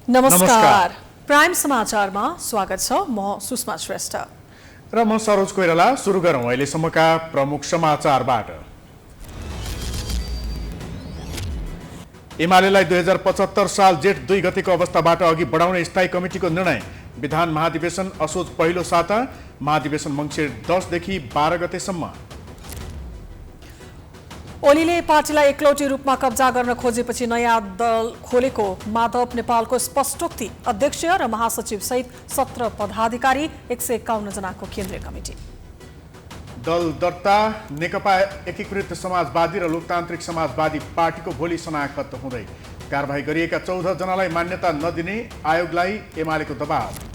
नमस्कार। प्राइम समाचारमा स्वागत छ। म सुषमा श्रेष्ठ र म सरोज कोइराला। सुरु गरौँ अहिलेसम्मका प्रमुख समाचारबाट। एमालेलाई 2075 साल जेठ 2 गतेको अवस्थाबाट अघि बढाउने स्थायी कमिटीको निर्णय। विधान महाधिवेशन असोज पहिलो साता, महाधिवेशन मङ्सिर 10 देखि 12 गतेसम्म। ओलीले पार्टीलाई एकलौटी रूपमा कब्जा गर्न खोजेपछि नयाँ दल खोलेको माधव नेपालको स्पष्टोक्ति। अध्यक्ष र महासचिव सहित 17 पदाधिकारी, 151 जनाको केन्द्रीय कमिटी। दल दर्ता नेकपा एकीकृत समाजवादी र लोकतान्त्रिक समाजवादी पार्टीको भोलि शनाखत हुँदै। कारबाही गरिएका 14 जनालाई मान्यता नदिने आयोगलाई एमालेको दबाव।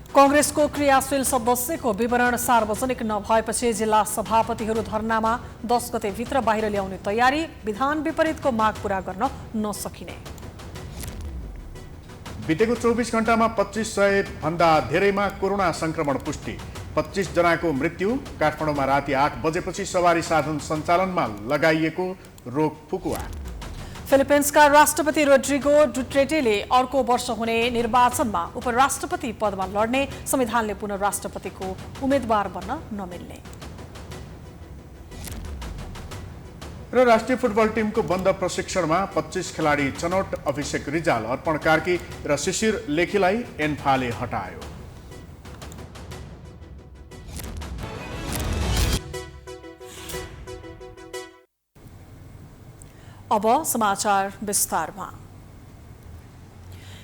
कांग्रेसको क्रियाशील सदस्यको विवरण सार्वजनिक नभएपछि जिल्ला सभापतिहरू धरनामा। 10 गते भित्र बाहिर ल्याउने तयारी। विधान विपरीतको माग पूरा गर्न नसकिने। बितेको 24 घण्टामा 2500 भन्दा धेरैमा कोरोना संक्रमण पुष्टि। 25 जनाको मृत्यु। काठमाडौँमा राति 8 बजेपछि सवारी साधन सञ्चालनमा लगाइएको रोक फुकुवा। फिलिपिन्सका राष्ट्रपति रोड्रिगो डुटेर्टेले अर्को वर्ष हुने निर्वाचनमा उपराष्ट्रपति पदमा लड्ने। संविधानले पुनः राष्ट्रपतिको उम्मेद्वार बन्न नमिल्ने। र राष्ट्रिय फुटबल टिमको बन्द प्रशिक्षणमा 25 खेलाडी छनौट। अभिषेक रिजाल, अर्पण कार्की र शिशिर लेखीलाई एन्फाले हटायो। अब समाचार विस्तारमा।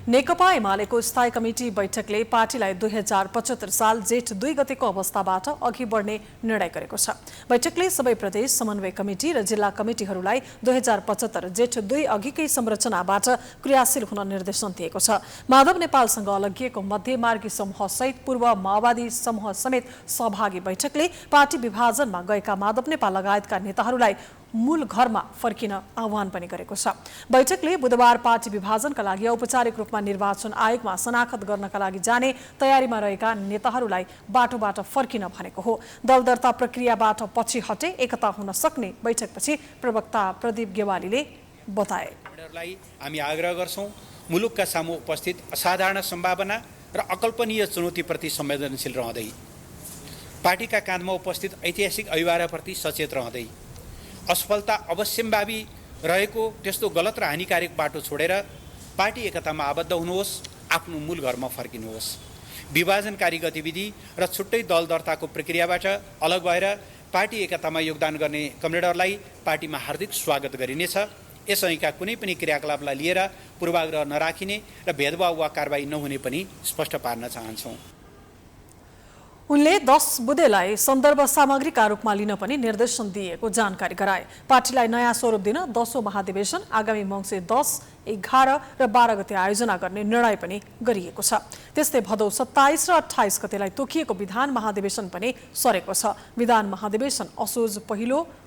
नेकपा एमालेको स्थायी कमिटी बैठकले पार्टीलाई 2075 साल जेठ 2 गतेको अवस्थाबाट अघि बढ्ने निर्णय गरेको छ। बैठकले सबै प्रदेश समन्वय कमिटी र जिल्ला कमिटीहरूलाई 2075 जेठ 2 अघिकै संरचनाबाट क्रियाशील हुन निर्देशन दिएको छ। माधव नेपालसँग अलगिएको मध्यमार्गी समूह सहित पूर्व माओवादी समूह समेत सहभागी बैठकले पार्टी विभाजनमा गएका माधव नेपाल लगायतका नेताहरूलाई मूल घरमा फर्किन आह्वान पनि गरेको छ। बैठकले बुधबार पार्टी विभाजनका लागि औपचारिक रूपमा निर्वाचन आयोगमा शनाखत गर्नका लागि जाने तयारीमा रहेका नेताहरूलाई बाटोबाट फर्किन भनेको हो। दल दर्ता प्रक्रियाबाट पछि हटे एकता हुन सक्ने बैठकपछि प्रवक्ता प्रदीप गेवालीले बताए। हामी आग्रह गर्छौं मुलुकका सामु उपस्थित असाधारण सम्भावना र अकल्पनीय चुनौतीप्रति संवेदनशील रहँदै, पार्टीका काँधमा उपस्थित ऐतिहासिक अभिभावकप्रति सचेत रहँदै, असफलता अवश्यम्भावी रहेको त्यस्तो गलत र हानिकारक बाटो छोडेर पार्टी एकतामा आबद्ध हुनुहोस्, आफ्नो मूल घरमा फर्किनुहोस्। विभाजनकारी गतिविधि र छुट्टै दल दर्ताको प्रक्रियाबाट अलग भएर पार्टी एकतामा योगदान गर्ने कमरेडरलाई पार्टीमा हार्दिक स्वागत गरिनेछ। यसैका कुनै पनि क्रियाकलापलाई लिएर पूर्वाग्रह नराखिने र भेदभाव वा कारबाही नहुने पनि स्पष्ट पार्न चाहन्छौँ। उनले 10 बुँदेलाई सन्दर्भ सामग्रीका रूपमा लिन पनि निर्देशन दिएको जानकारी गराए। पार्टीलाई नयाँ स्वरूप दिन 10औं महाधिवेशन आगामी मङ्सिर 10, 11 र 12 गते आयोजना गर्ने निर्णय पनि गरिएको छ। त्यस्तै भदौ 27 र 28 गतेलाई तोकिएको विधान महाधिवेशन पनि सरेको छ। विधान महाधिवेशन असोज पहिलो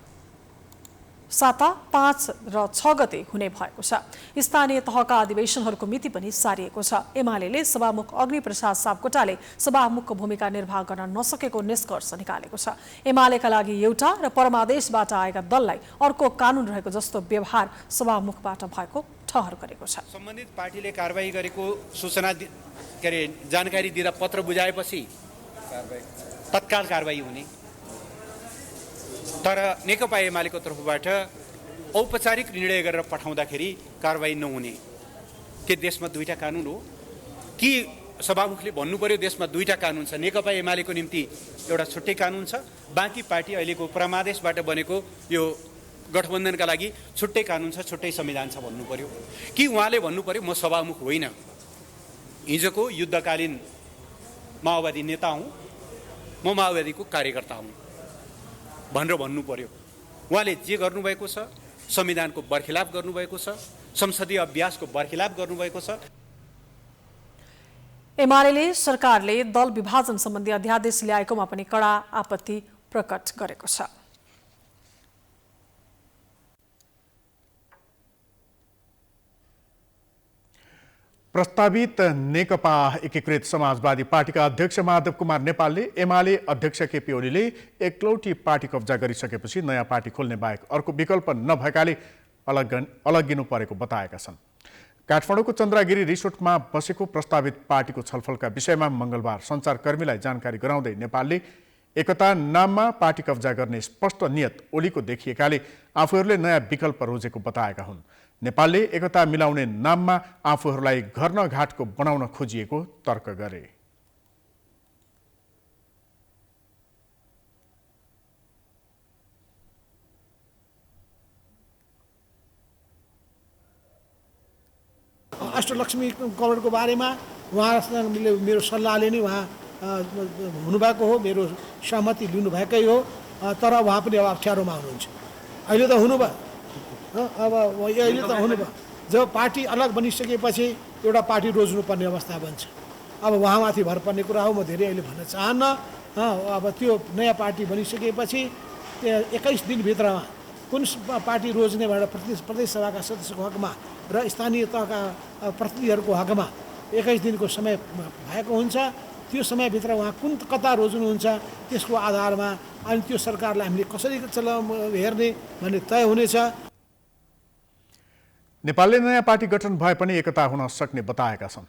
साता, 5 र 6 गते हुने भएको छ। स्थानीय तहका अधिवेशनहरूको मिति पनि सारिएको छ। एमालेले सभामुख अग्निप्रसाद सापकोटाले सभामुखको भूमिका निर्वाह गर्न नसकेको निष्कर्ष निकालेको छ। एमालेका लागि एउटा र परमादेशबाट आएका दललाई अर्को कानून रहेको जस्तो व्यवहार सभामुखबाट भएको ठहर गरेको छ। सम्बन्धित पार्टीले कारबाही गरेको सूचना जानकारी दिँदा पत्र बुझाएपछि तत्काल कारबाही हुने, तर नेकपा एमालेको तर्फबाट औपचारिक निर्णय गरेर पठाउँदाखेरि कारबाही नहुने। के देशमा दुईटा कानुन हो कि सभामुखले भन्नु पर्यो देशमा दुईटा कानुन छ, नेकपा एमालेको निम्ति एउटा छुट्टै कानुन छ, बाँकी पार्टी अहिलेको परमादेशबाट बनेको यो गठबन्धनका लागि छुट्टै कानुन छ, छुट्टै संविधान छ भन्नु पर्यो कि उहाँले भन्नु पर्यो म सभामुख होइन, हिजोको युद्धकालीन माओवादी नेता हुँ, म माओवादीको कार्यकर्ता हुँ भनेर भन्नु पर्यो। उहाँले जे गर्नुभएको छ संविधानको बरखिलाफ गर्नुभएको छ, संसदीय अभ्यासको बरखिलाफ गर्नुभएको छ। एमाले सरकारले दल विभाजन सम्बन्धी अध्यादेश ल्याएकोमा पनि कडा आपत्ति प्रकट गरेको छ। प्रस्तावित नेकपा एकीकृत समाजवादी पार्टीका अध्यक्ष माधव कुमार नेपालले एमाले अध्यक्ष केपी ओलीले एकलौटी पार्टी कब्जा गरिसकेपछि नयाँ पार्टी खोल्ने बाहेक अर्को विकल्प नभएकाले अलगिनु परेको बताएका छन्। काठमाडौँको चन्द्रागिरी रिसोर्टमा बसेको प्रस्तावित पार्टीको छलफलका विषयमा मङ्गलबार सञ्चारकर्मीलाई जानकारी गराउँदै नेपालले एकता नाममा पार्टी कब्जा गर्ने स्पष्ट नियत ओलीको देखिएकाले आफूहरूले नयाँ विकल्प रोजेको बताएका हुन्। नेपालले एकता मिलाउने नाममा आफूहरूलाई घर न घाटको बनाउन खोजिएको तर्क गरे। अष्टलक्ष्मी कवरको बारेमा उहाँसँग मेरो सल्लाहले नै उहाँ हुनुभएको हो, मेरो सहमति लिनुभएकै हो, तर उहाँ पनि अब अप्ठ्यारोमा हुनुहुन्छ। अहिले त हुनुभयो, अब अहिले त हुनुभयो। जब पार्टी अलग बनिसकेपछि एउटा पार्टी रोज्नुपर्ने अवस्था बन्छ। अब उहाँमाथि भर पर्ने कुरा हो, म धेरै अहिले भन्न चाहन्न। अब त्यो नयाँ पार्टी बनिसकेपछि 21 दिनभित्रमा कुन पार्टी रोज्ने भनेर प्रदेश सभाका सदस्यको हकमा र स्थानीय तहका प्रतिनिधिहरूको हकमा 21 दिनको समय भएको हुन्छ। त्यो समयभित्र उहाँ कता रोज्नुहुन्छ त्यसको आधारमा अनि त्यो सरकारलाई हामीले कसरी हेर्ने भन्ने तय हुनेछ। नेपालले नयाँ पार्टी गठन भए पनि एकता हुन सक्ने बताएका छन्।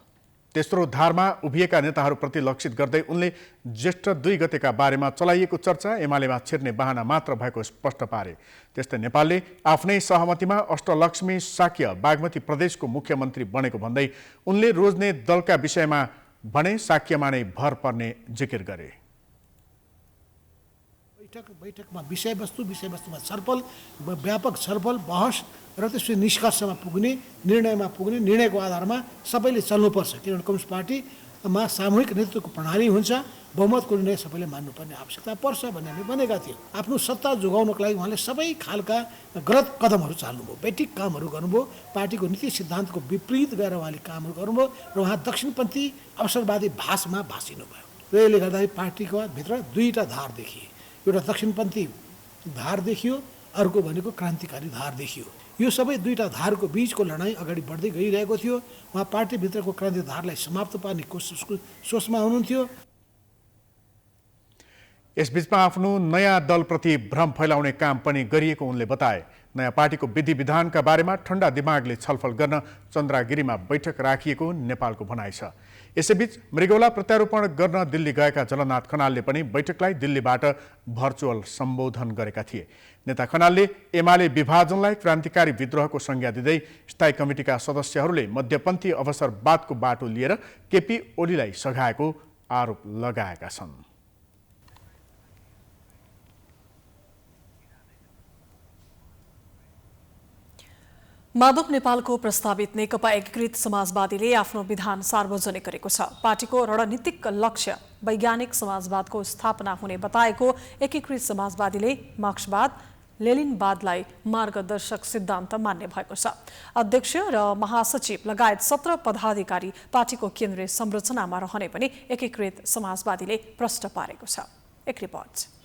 तेस्रो धारमा उभिएका नेताहरूप्रति लक्षित गर्दै उनले ज्येष्ठ 2 गतेका बारेमा चलाइएको चर्चा एमालेमा छिर्ने बहाना मात्र भएको स्पष्ट पारे। त्यस्तै नेपालले आफ्नै सहमतिमा अष्टलक्ष्मी शाक्य बागमती प्रदेशको मुख्यमन्त्री बनेको भन्दै उनले रोज्ने दलका विषयमा भने शाक्यमा नै भर पर्ने जिकिर गरे। बैठकमा विषयवस्तुमा छलफल, व्यापक छलफल, बहस र त्यसपछि निष्कर्षमा पुग्ने, निर्णयमा पुग्ने, निर्णयको आधारमा सबैले चल्नुपर्छ। किनभने कम्युनिस्ट पार्टीमा सामूहिक नेतृत्वको प्रणाली हुन्छ, बहुमतको निर्णय सबैले मान्नुपर्ने आवश्यकता पर्छ भन्ने हामी भनेका थियौँ। आफ्नो सत्ता जोगाउनको लागि उहाँले सबै खालका गलत कदमहरू चाल्नुभयो, बैठक कामहरू गर्नुभयो, पार्टीको नीति सिद्धान्तको विपरीत गएर उहाँले कामहरू गर्नुभयो र उहाँ दक्षिणपन्थी अवसरवादी भाषमा भाषिनुभयो। र यसले गर्दाखेरि पार्टीको भित्र 2टा धार देखिए। एउटा दक्षिणपन्थी धार देखियो, अर्को भनेको क्रान्तिकारी धार देखियो। यो सबै 2टा धारको बीचको लडाइँ अगाडि बढ्दै गइरहेको थियो। उहाँ पार्टीभित्रको क्रान्ति धारलाई समाप्त पार्ने सोचमा हुनुहुन्थ्यो। यसबीचमा आफ्नो नयाँ दलप्रति भ्रम फैलाउने काम पनि गरिएको उनले बताए। नयाँ पार्टीको विधि विधानका बारेमा ठण्डा दिमागले छलफल गर्न चन्द्रागिरीमा बैठक राखिएको नेपालको भनाइ छ। यसैबीच मृगौला प्रत्यारोपण गर्न दिल्ली गएका जलनाथ खनालले पनि बैठकलाई दिल्लीबाट भर्चुअल सम्बोधन गरेका थिए। नेता खनालले एमाले विभाजनलाई क्रान्तिकारी विद्रोहको संज्ञा दिँदै स्थायी कमिटीका सदस्यहरूले मध्यपन्थी अवसरवादको बाटो लिएर केपी ओलीलाई सघाएको आरोप लगाएका छन्। माधव नेपालको प्रस्तावित नेकपा एकीकृत समाजवादीले आफ्नो विधान सार्वजनिक गरेको छ। पार्टीको रणनीतिक लक्ष्य वैज्ञानिक समाजवादको स्थापना हुने बताएको एकीकृत समाजवादीले मार्क्सवाद लेनिनवादलाई मार्गदर्शक सिद्धान्त मान्ने भएको छ। अध्यक्ष र महासचिव लगायत 17 पदाधिकारी पार्टीको केन्द्रीय संरचनामा रहने पनि एकीकृत समाजवादीले प्रश्न पारेको छ। एक रिपोर्ट।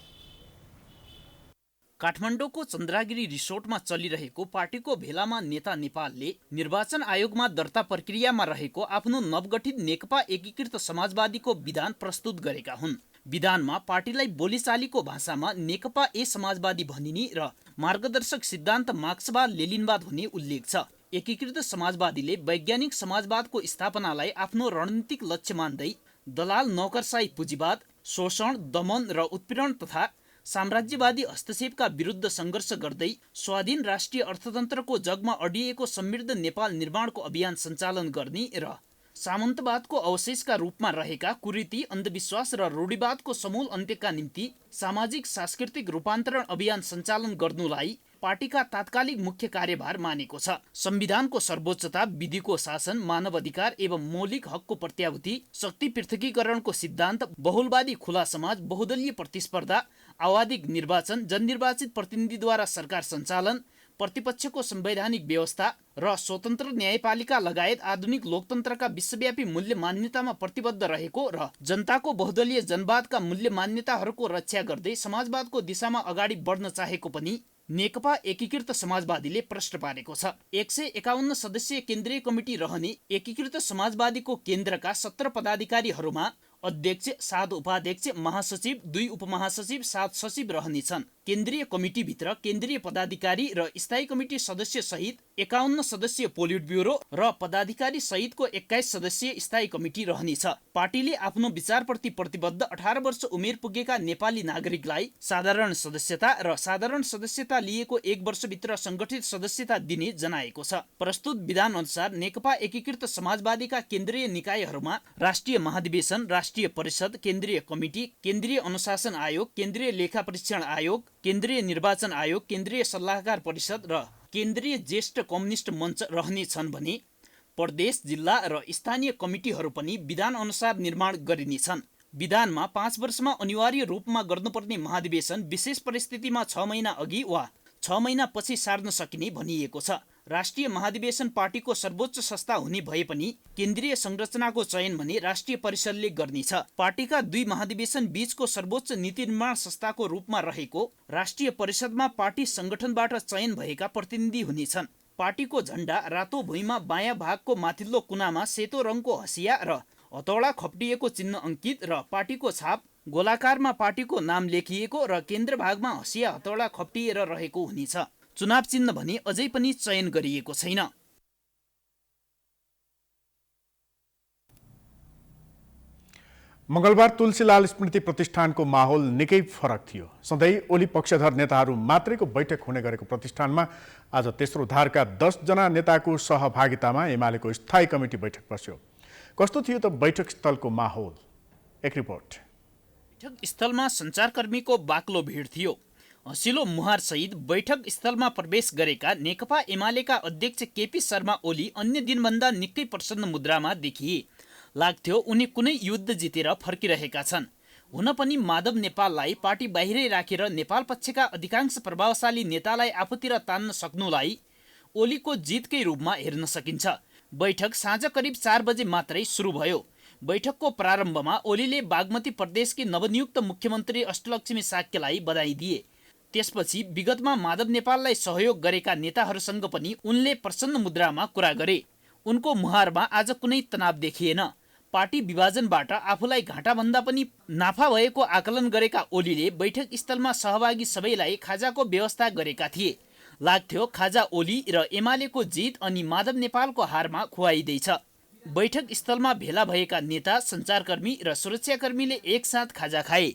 काठमाडौँको चन्द्रागिरी रिसोर्टमा चलिरहेको पार्टीको भेलामा नेता नेपालले निर्वाचन आयोगमा दर्ता प्रक्रियामा रहेको आफ्नो नवगठित नेकपा एकीकृत समाजवादीको विधान प्रस्तुत गरेका हुन्। विधानमा पार्टीलाई बोलीचालीको भाषामा नेकपा ए समाजवादी भनिने र मार्गदर्शक सिद्धान्त मार्क्सवाद लेनिनवाद हुने उल्लेख छ। एकीकृत समाजवादीले वैज्ञानिक समाजवादको स्थापनालाई आफ्नो रणनीतिक लक्ष्य मान्दै दलाल नौकरशाही पुँजीवाद, शोषण, दमन र उत्पीडन तथा साम्राज्यवादी हस्तक्षेपका विरुद्ध सङ्घर्ष गर्दै स्वाधीन राष्ट्रिय अर्थतन्त्रको जगमा अडिएको समृद्ध नेपाल निर्माणको अभियान सञ्चालन गर्ने र सामन्तवादको अवशेषका रूपमा रहेका कुरीति, अन्धविश्वास र रूढिवादको समूल अन्त्यका निम्ति सामाजिक सांस्कृतिक रूपान्तरण अभियान सञ्चालन गर्नुलाई पार्टीका तात्कालिक मुख्य कार्यभार मानेको छ। संविधानको सर्वोच्चता, विधिको शासन, मानव अधिकार एवं मौलिक हकको प्रत्याभूति, शक्ति पृथकीकरणको सिद्धान्त, बहुलवादी खुला समाज, बहुदलीय प्रतिस्पर्धा, आवधिक निर्वाचन, जननिर्वाचित प्रतिनिधिद्वारा सरकार सञ्चालन, प्रतिपक्षको संवैधानिक व्यवस्था र स्वतन्त्र न्यायपालिका लगायत आधुनिक लोकतन्त्रका विश्वव्यापी मूल्य मान्यतामा प्रतिबद्ध रहेको र जनताको बहुदलीय जनवादका मूल्य मान्यताहरूको रक्षा गर्दै समाजवादको दिशामा अगाडि बढ्न चाहेको पनि नेकपा एकीकृत समाजवादीले प्रश्न पारेको छ। 151 सदस्यीय केन्द्रीय कमिटी रहने एकीकृत समाजवादीको केन्द्रका 17 पदाधिकारीहरूमा अध्यक्ष, 7 उपाध्यक्ष, महासचिव, 2 उपमहासचिव, 7 सचिव रहनेछन्। केन्द्रीय कमिटीभित्र केन्द्रीय पदाधिकारी र स्थायी कमिटी सदस्य सहित 51 सदस्यीय पोलिट ब्युरो र पदाधिकारी सहितको 21 सदस्यीय स्थायी कमिटी रहनेछ। पार्टीले आफ्नो विचारप्रति प्रतिबद्ध 18 वर्ष उमेर पुगेका नेपाली नागरिकलाई साधारण सदस्यता र साधारण सदस्यता लिएको 1 वर्षभित्र संगठित सदस्यता दिने जनाएको छ। प्रस्तुत विधान अनुसार नेकपा एकीकृत समाजवादीका केन्द्रीय निकायहरूमा राष्ट्रिय महाधिवेशन, राष्ट्रिय परिषद, केन्द्रीय कमिटी, केन्द्रीय अनुशासन आयोग, केन्द्रीय लेखा परीक्षण आयोग, केन्द्रीय निर्वाचन आयोग, केन्द्रीय सल्लाहकार परिषद र केन्द्रीय ज्येष्ठ कम्युनिस्ट मञ्च रहने छन् भने प्रदेश, जिल्ला र स्थानीय कमिटीहरू पनि विधान अनुसार निर्माण गरिनेछन्। विधानमा 5 वर्षमा अनिवार्य रूपमा गर्नुपर्ने महाधिवेशन विशेष परिस्थितिमा 6 महिना अघि वा 6 महिना पछि सार्न सकिने भनिएको छ। राष्ट्रिय महाधिवेशन पार्टीको सर्वोच्च संस्था हुने भए पनि केन्द्रीय संरचनाको चयन भने राष्ट्रिय परिषदले गर्नेछ। पार्टीका 2 महाधिवेशन बीचको सर्वोच्च नीति निर्माण संस्थाको रूपमा रहेको राष्ट्रिय परिषदमा पार्टी संगठनबाट चयन भएका प्रतिनिधि हुनेछन्। पार्टीको झण्डा रातो भुइँमा बायाँ भागको माथिल्लो कुनामा सेतो रङको हँसिया र हतौडा खप्टिएको चिन्ह अङ्कित र पार्टीको छाप गोलाकारमा पार्टीको नाम लेखिएको र केन्द्र भागमा हँसिया हतौडा खप्टिएर रहेको हुनेछ। चुनाव चिन्ह भने अझै पनि चयन गरिएको छैन। मंगलबार तुलसीलाल स्मृति प्रतिष्ठानको माहौल निकै फरक थियो। सधैँ ओली पक्षधर नेताहरू मात्रैको बैठक हुने गरेको प्रतिष्ठानमा आज तेस्रो धारका 10 जना नेताको सहभागितामा एमालेको स्थायी कमिटी बैठक बस्यो। कस्तो थियो त बैठक स्थलको माहौल? एक रिपोर्ट। बैठक स्थलमा सञ्चारकर्मीको बाक्लो भिड थियो। हँसिलो मुहार सहित बैठक स्थलमा प्रवेश गरेका नेकपा एमालेका अध्यक्ष केपी शर्मा ओली अन्य दिनभन्दा निकै प्रसन्न मुद्रामा देखिए। लाग्थ्यो उनी कुनै युद्ध जितेर फर्किरहेका छन्। हुन पनि माधव नेपाललाई पार्टी बाहिरै राखेर नेपाल पक्षका अधिकांश प्रभावशाली नेतालाई आफूतिर तान्न सक्नुलाई ओलीको जितकै रूपमा हेर्न सकिन्छ। बैठक साँझ करिब 4 बजे मात्रै सुरु भयो। बैठकको प्रारम्भमा ओलीले बागमती प्रदेशकी नवनियुक्त मुख्यमन्त्री अष्टलक्ष्मी साक्यलाई बधाई दिए। त्यसपछि विगतमा माधव नेपाललाई सहयोग गरेका नेताहरूसँग पनि उनले प्रसन्न मुद्रामा कुरा गरे। उनको मुहारमा आज कुनै तनाव देखिएन। पार्टी विभाजनबाट आफूलाई घाटाभन्दा पनि नाफा भएको आकलन गरेका ओलीले बैठक स्थलमा सहभागी सबैलाई खाजाको व्यवस्था गरेका थिए। लाग्थ्यो खाजा ओली र एमालेको जित अनि माधव नेपालको हारमा खुवाइँदैछ। बैठक स्थलमा भेला भएका नेता, सञ्चारकर्मी र सुरक्षाकर्मीले एकसाथ खाजा खाए।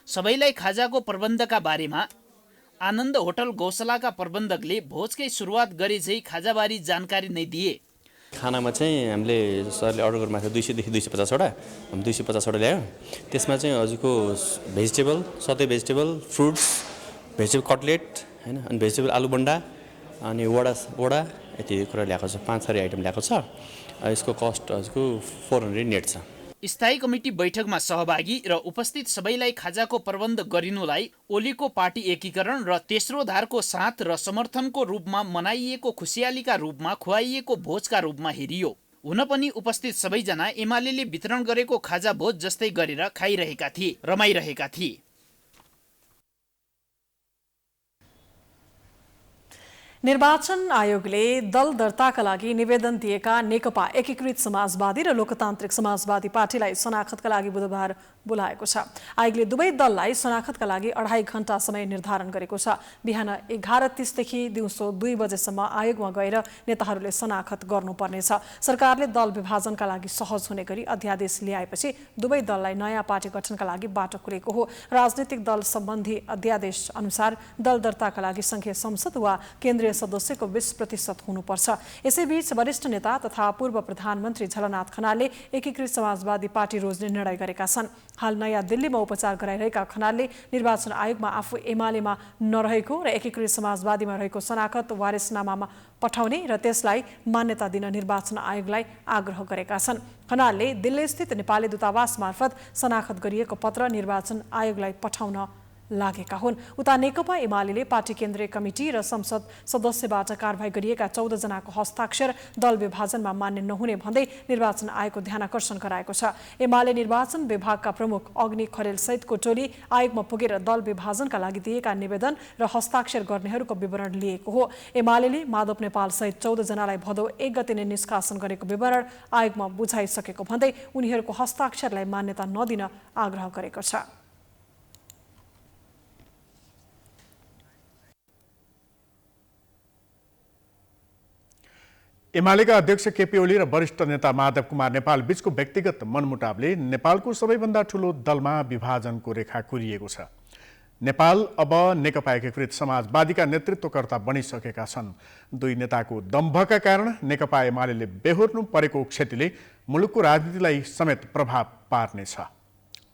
सबैलाई खाजाको प्रबन्धका बारेमा आनन्द होटल गौशालाका प्रबन्धकले भोजकै सुरुवात गरे झै खाजाबारी जानकारी नै दिए। खानामा चाहिँ हामीले सरले अर्डर गर्नु थियो 200 देखि 250 वटा, हामी 250 वटा ल्यायो। त्यसमा चाहिँ हजुरको भेजिटेबल, सधैँ भेजिटेबल, फ्रुट्स, भेजिटेबल कटलेट हैन, अनि भेजिटेबल आलु बन्डा अनि वडा यति कुरा ल्याएको छ। 5 थरी आइटम ल्याएको छ। यसको कस्ट हजुरको 400 नेट छ। स्थायी कमिटी बैठकमा सहभागी र उपस्थित सबैलाई खाजाको प्रबन्ध गरिनुलाई ओलीको पार्टी एकीकरण र तेस्रो धारको साथ र समर्थनको रूपमा मनाइएको खुसियालीका रूपमा खुवाइएको भोजका रूपमा हेरियो। हुन पनि उपस्थित सबैजना एमालेले वितरण गरेको खाजा भोज जस्तै गरेर खाइरहेका थिए, रमाइरहेका थिए। निर्वाचन आयोगले दल दर्ताका लागि निवेदन दिएका नेकपा एकीकृत समाजवादी र लोकतान्त्रिक समाजवादी पार्टीलाई शनाखतका लागि बुधबार बोलाएको छ। आयोगले दुवै दललाई शनाखतका लागि 2.5 घण्टा समय निर्धारण गरेको छ। बिहान 11:30 देखि दिउँसो 2 बजेसम्म आयोगमा गएर नेताहरूले शनाखत गर्नुपर्नेछ। सरकारले दल विभाजनका लागि सहज हुने गरी अध्यादेश ल्याएपछि दुवै दललाई नयाँ पार्टी गठनका लागि बाटो खुलेको हो। राजनीतिक दल सम्बन्धी अध्यादेश अनुसार दल दर्ताका लागि संघीय संसद वा केन्द्रीय सदस्यको 20% हुनुपर्छ। यसैबीच वरिष्ठ नेता तथा पूर्व प्रधानमन्त्री झलनाथ खनालले एकीकृत समाजवादी पार्टी रोज्ने निर्णय गरेका छन्। हाल नयाँ दिल्लीमा उपचार गराइरहेका खनालले निर्वाचन आयोगमा आफू एमालेमा नरहेको र एकीकृत समाजवादीमा रहेको शनाखत वारिसनामामा पठाउने र त्यसलाई मान्यता दिन निर्वाचन आयोगलाई आग्रह गरेका छन्। खनालले दिल्लीस्थित नेपाली दूतावास मार्फत शनाखत गरिएको पत्र निर्वाचन आयोगलाई पठाउन लागेका हुन्। उता नेकपा एमालेले पार्टी केन्द्रीय कमिटी र संसद सदस्यबाट कारवाही गरिएका 14 जनाको हस्ताक्षर दल विभाजनमा मान्य नहुने भन्दै निर्वाचन आयोगको ध्यानाकर्षण गराएको छ। एमाले निर्वाचन विभागका प्रमुख अग्नि खरेल सहितको टोली आयोगमा पुगेर दल विभाजनका लागि दिएका निवेदन र हस्ताक्षर गर्नेहरूको विवरण लिएको हो। एमालेले माधव नेपाल सहित 14 जनालाई भदौ 1 गते नै निष्कासन गरेको विवरण आयोगमा बुझाइसकेको भन्दै उनीहरूको हस्ताक्षरलाई मान्यता नदिन आग्रह गरेको छ। एमालेका अध्यक्ष केपी ओली र वरिष्ठ नेता माधव कुमार नेपाल बीचको व्यक्तिगत मनमुटावले नेपालको सबैभन्दा ठूलो दलमा विभाजनको रेखा कोरिएको छ। नेपाल अब नेकपा एकीकृत समाजवादीका नेतृत्वकर्ता बनिसकेका छन्। दुई नेताको दम्भका कारण नेकपा एमाले बेहोर्नु परेको क्षतिले मुलुकको राजनीतिलाई समेत प्रभाव पार्नेछ।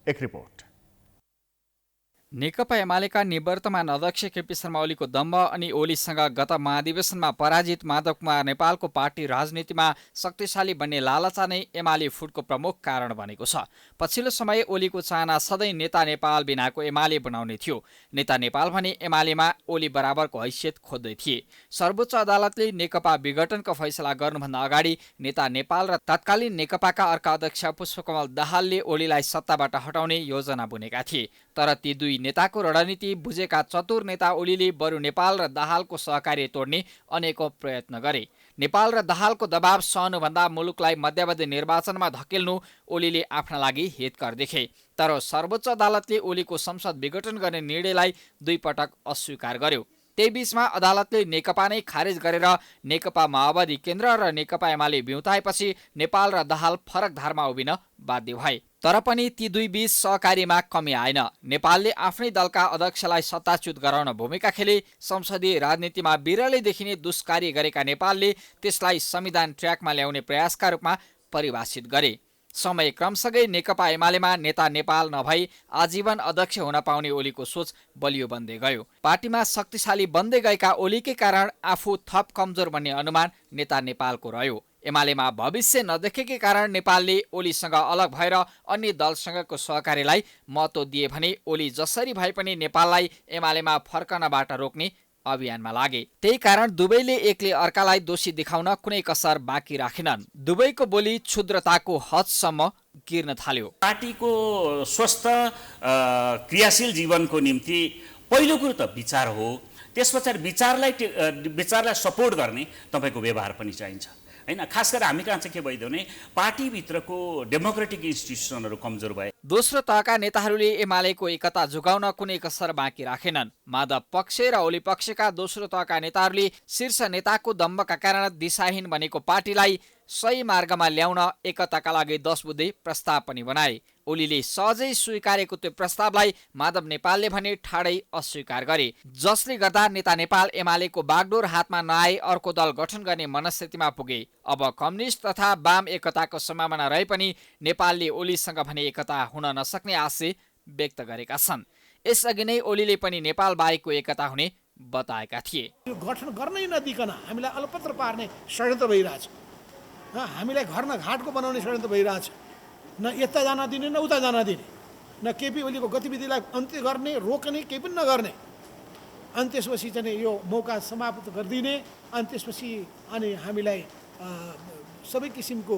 एक रिपोर्ट। नेकपा एमालेका निवर्तमान अध्यक्ष केपी शर्मा ओलीको दम्भ अनि ओलीसँग गत महाधिवेशनमा पराजित माधव कुमार नेपालको पार्टी राजनीतिमा शक्तिशाली बन्ने लालचा नै एमाले फुटको प्रमुख कारण बनेको छ। पछिल्लो समय ओलीको चाहना सधैँ नेता नेपाल बिनाको एमाले बनाउने थियो। नेता नेपाल भने एमालेमा ओली बराबरको हैसियत खोज्दै थिए। सर्वोच्च अदालतले नेकपा विघटनको फैसला गर्नुभन्दा अगाडि नेता नेपाल र तत्कालीन नेकपाका अर्का अध्यक्ष पुष्पकमल दाहालले ओलीलाई सत्ताबाट हटाउने योजना बुनेका थिए। तर ती दुई नेताको रणनीति बुझेका चतुर नेता ओलीले बरु नेपाल र दाहालको सहकार्य तोड्ने अनेकौं प्रयत्न गरे। नेपाल र दाहालको दबाव सहनुभन्दा मुलुकलाई मध्यावधि निर्वाचनमा धकेल्नु ओलीले आफ्ना लागि हितकर देखे। तर सर्वोच्च अदालतले ओलीको संसद विघटन गर्ने निर्णयलाई दुई पटक अस्वीकार गर्यो। त्यही बीचमा अदालतले नेकपा नै खारेज गरेर नेकपा माओवादी केन्द्र र नेकपा एमाले बिउताएपछि नेपाल र दाहाल फरक धारमा उभिन बाध्य भए। तर पनि ती दुई बीच सहकार्यमा कमी आएन। नेपालले आफ्नै दलका अध्यक्षलाई सत्ताच्युत गराउन भूमिका खेले। संसदीय राजनीतिमा बिरलै देखिने दुष्कार्य गरेका नेपालले त्यसलाई संविधान ट्र्याकमा ल्याउने प्रयासका रूपमा परिभाषित गरे। समय क्रमसँगै नेकपा एमालेमा नेता नेपाल नभई आजीवन अध्यक्ष हुन पाउने ओलीको सोच बलियो बन्दै गयो। पार्टीमा शक्तिशाली बन्दै गएका ओलीकै कारण आफू थप कमजोर बन्ने अनुमान नेता नेपालको रह्यो। एमालेमा भविष्य नदेखेकै कारण नेपालले ओलीसँग अलग भएर अन्य दलसँगको सहकार्यलाई महत्त्व दिए भने ओली जसरी भए पनि नेपाललाई एमालेमा फर्कनबाट रोक्ने अभियानमा लागे। त्यही कारण दुवैले एकले अर्कालाई दोषी देखाउन कुनै कसर बाँकी राखेनन्। दुवैको बोली क्षुद्रताको हदसम्म गिर्न थाल्यो। पार्टीको स्वस्थ क्रियाशील जीवनको निम्ति पहिलो कुरो त विचार हो। त्यस पछाडि विचारलाई सपोर्ट गर्ने तपाईँको व्यवहार पनि चाहिन्छ हैन। खास गरेर हामी कहाँ चाहिँ के भइदियो भने पार्टीभित्रको डेमोक्रेटिक इन्स्टिट्युसनहरू कमजोर भए। दोस्रो तहका नेताहरूले एमालेको एकता जोगाउन कुनै कसर बाँकी राखेनन्। माधव पक्ष र ओली पक्षका दोस्रो तहका नेताहरूले शीर्ष नेताको दम्भका कारण दिशाहीन बनेको पार्टीलाई सही मार्गमा ल्याउन एकताका लागि 10 बुँदे प्रस्ताव पनि बनाए। ओलीले सहजै स्वीकारेको त्यो प्रस्तावलाई माधव नेपालले भने ठाडै अस्वीकार गरे, जसले गर्दा नेता नेपाल एमालेको बागडोर हातमा नआए अर्को दल गठन गर्ने मनस्थितिमा पुगे। अब कम्युनिस्ट तथा वाम एकताको सम्भावना रहे पनि नेपालले ओलीसँग भने एकता हुन नसक्ने आशय व्यक्त गरेका छन्। यसअघि नै ओलीले पनि नेपाल बाहेकको एकता हुने बताएका थिए। यो गठन गर्नै नदिकन हामीलाई अलपत्र पार्ने षड्यन्त्र भइरहेछ। हामीलाई घर न घाटको बनाउने षड्यन्त्र भइरहेछ। न यता जान दिने न उता जान दिने, न केपी ओलीको गतिविधिलाई अन्त्य गर्ने रोक्ने केही पनि नगर्ने। अनि त्यसपछि चाहिँ यो मौका समाप्त गरिदिने, अनि त्यसपछि अनि हामीलाई सबै किसिमको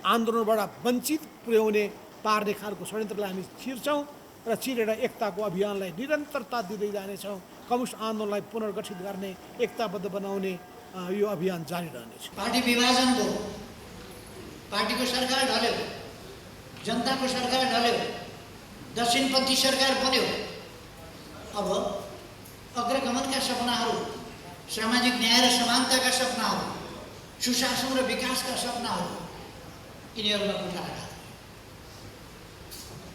आन्दोलनबाट वञ्चित पुर्याउने पार्ने खालको षड्यन्त्रलाई हामी चिर्छौँ र चिरेर एकताको अभियानलाई निरन्तरता दिँदै जानेछौँ। कम्युनिस्ट आन्दोलनलाई पुनर्गठित गर्ने, एकताबद्ध बनाउने यो अभियान जारी रहनेछ। पार्टी विभाजन भयो, पार्टीको सरकार ढल्यो, जनताको सरकार ढल्यो, दक्षिणपन्थी सरकार बन्यो। अब अग्रगमनका सपनाहरू, सामाजिक न्याय र समानताका सपनाहरू, सुशासन र विकासका सपनाहरू यिनीहरूमा कुठा लाग्यो।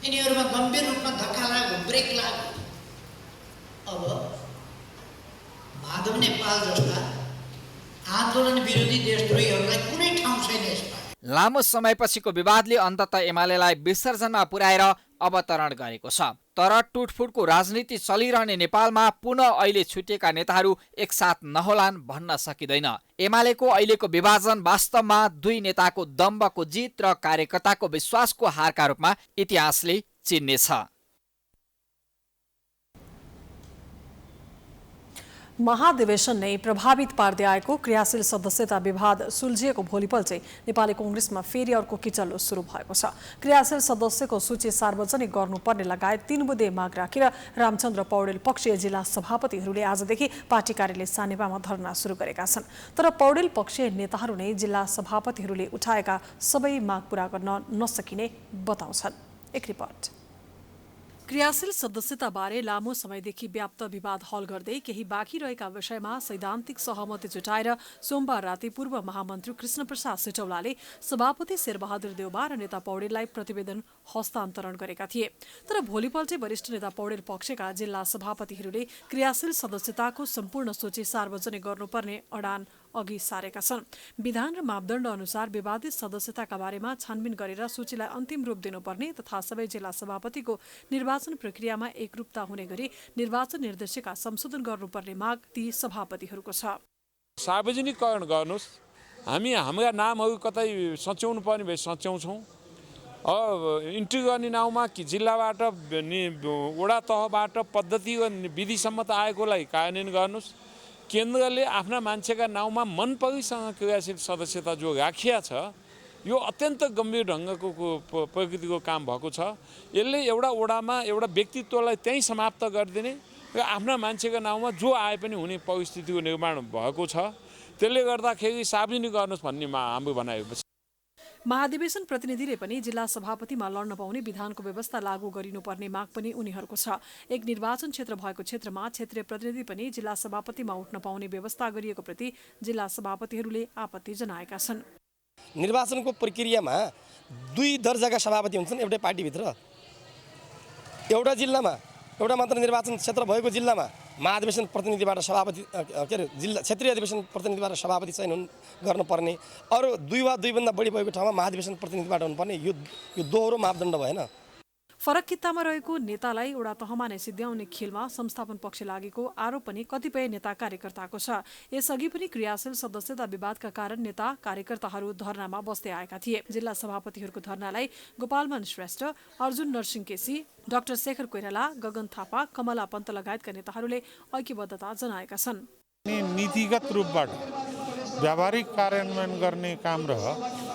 यिनीहरूमा गम्भीर रूपमा धक्का लाग्यो, ब्रेक लाग्यो। अब माधव नेपाल जस्ता आन्दोलन विरोधी देशद्रोहीहरूलाई कुनै ठाउँ छैन यसमा। लामो समयपछिको विवादले अन्ततः एमालेलाई विसर्जनमा पुर्याएर अवतरण गरेको छ। तर टुटफुटको राजनीति चलिरहने नेपालमा पुनः अहिले छुटिएका नेताहरू एकसाथ नहोलान् भन्न सकिँदैन। एमालेको अहिलेको विभाजन वास्तवमा दुई नेताको दम्भको जित र कार्यकर्ताको विश्वासको हारका रूपमा इतिहासले चिन्नेछ। महाधिवेशन नै प्रभावित पार्दै आएको क्रियाशील सदस्यता विवाद सुल्झिएको भोलिपल चाहिँ नेपाली कांग्रेसमा फेरि अर्को किचल्लो सुरु भएको छ। क्रियाशील सदस्यको सूची सार्वजनिक गर्नुपर्ने लगायत 3 बुँदे माग राखेर रामचन्द्र पौडेल पक्षीय जिल्ला सभापतिहरूले आजदेखि पार्टी कार्यालय सानेपामा धरना सुरु गरेका छन्। तर पौडेल पक्षीय नेताहरू नै जिल्ला सभापतिहरूले उठाएका सबै माग पूरा गर्न नसकिने बताउँछन्। एक रिपोर्ट। क्रियाशील सदस्यताबारे लामो समयदेखि व्याप्त विवाद हल गर्दै केही बाँकी रहेका विषयमा सैद्धान्तिक सहमति जुटाएर सोमबार राति पूर्व महामन्त्री कृष्णप्रसाद सिटौलाले सभापति शेरबहादुर देउबा र नेता पौडेललाई प्रतिवेदन हस्तान्तरण गरेका थिए। तर भोलिपल्टै वरिष्ठ नेता पौडेल पक्षका जिल्ला सभापतिहरूले क्रियाशील सदस्यताको सम्पूर्ण सूची सार्वजनिक गर्नुपर्ने अडान अघि सारेका छन्। विधान र मापदण्ड अनुसार विवादित सदस्यताका बारेमा छानबिन गरेर सूचीलाई अन्तिम रूप दिनुपर्ने तथा सबै जिल्ला सभापतिको निर्वाचन प्रक्रियामा एकरूपता हुने गरी निर्वाचन निर्देशिका संशोधन गर्नुपर्ने माग ती सभापतिहरूको छ। सार्वजनिकरण गर्नुहोस्, हामी हाम्रा नामहरू कतै सच्याउनु पर्ने भए सच्याउँछौँ। इन्ट्री गर्ने नाउँमा कि जिल्लाबाट वडा तहबाट पद्धति विधिसम्मत आएकोलाई कार्यान्वयन गर्नुहोस्। केन्द्रले आफ्ना मान्छेका नाउँमा मन परिसँग क्रियाशील सदस्यता जो राखिया छ यो अत्यन्त गम्भीर ढङ्गको प्रकृतिको काम भएको छ। यसले एउटा वडामा एउटा व्यक्तित्वलाई त्यहीँ समाप्त गरिदिने र आफ्ना मान्छेका नाउँमा जो आए पनि हुने परिस्थितिको निर्माण भएको छ। त्यसले गर्दाखेरि सार्वजनिक गर्नुहोस् भन्ने हाम्रो भनाइ। महाधिवेशन प्रतिनिधिले पनि जिल्ला सभापतिमा लड्न पाउने विधानको व्यवस्था लागू गरिनुपर्ने माग पनि उनीहरूको छ। एक निर्वाचन क्षेत्र भएको क्षेत्रमा क्षेत्रीय प्रतिनिधि पनि जिल्ला सभापतिमा उठ्न पाउने व्यवस्था गरिएको प्रति जिल्ला सभापतिहरूले आपत्ति जनाएका छन्। निर्वाचनको प्रक्रियामा 2 दर्जाका सभापति हुन्छन् एउटै पार्टीभित्र। एउटा जिल्लामा एउटा मात्र निर्वाचन क्षेत्र भएको जिल्लामा महाधिवेशन प्रतिनिधिबाट सभापति जिल्ला क्षेत्रीय अधिवेशन प्रतिनिधिबाट सभापति चयन गर्नुपर्ने, अरू 2 वा 2 भन्दा बढी भएको ठाउँमा महाधिवेशन प्रतिनिधिबाट हुनुपर्ने, यो दोहोरो मापदण्ड भएन। फरक कित्तामा रहेको नेतालाई वडा तहमा नै सिद्ध्याउने खेलमा संस्थापन पक्ष लागेको आरोप पनि कतिपय नेता कार्यकर्ताको छ। यसअघि पनि क्रियाशील सदस्यता विवादका कारण नेता कार्यकर्ताहरू धरनामा बस्दै आएका थिए। जिल्ला सभापतिहरूको धरनालाई गोपालमान श्रेष्ठ, अर्जुन नरसिंह केसी, डाक्टर शेखर कोइराला, गगन थापा, कमला पन्त लगायतका नेताहरूले ऐक्यबद्धता जनाएका छन्। नीतिगत रूपबाट व्यावहारिक कार्यान्वयन गर्ने काम र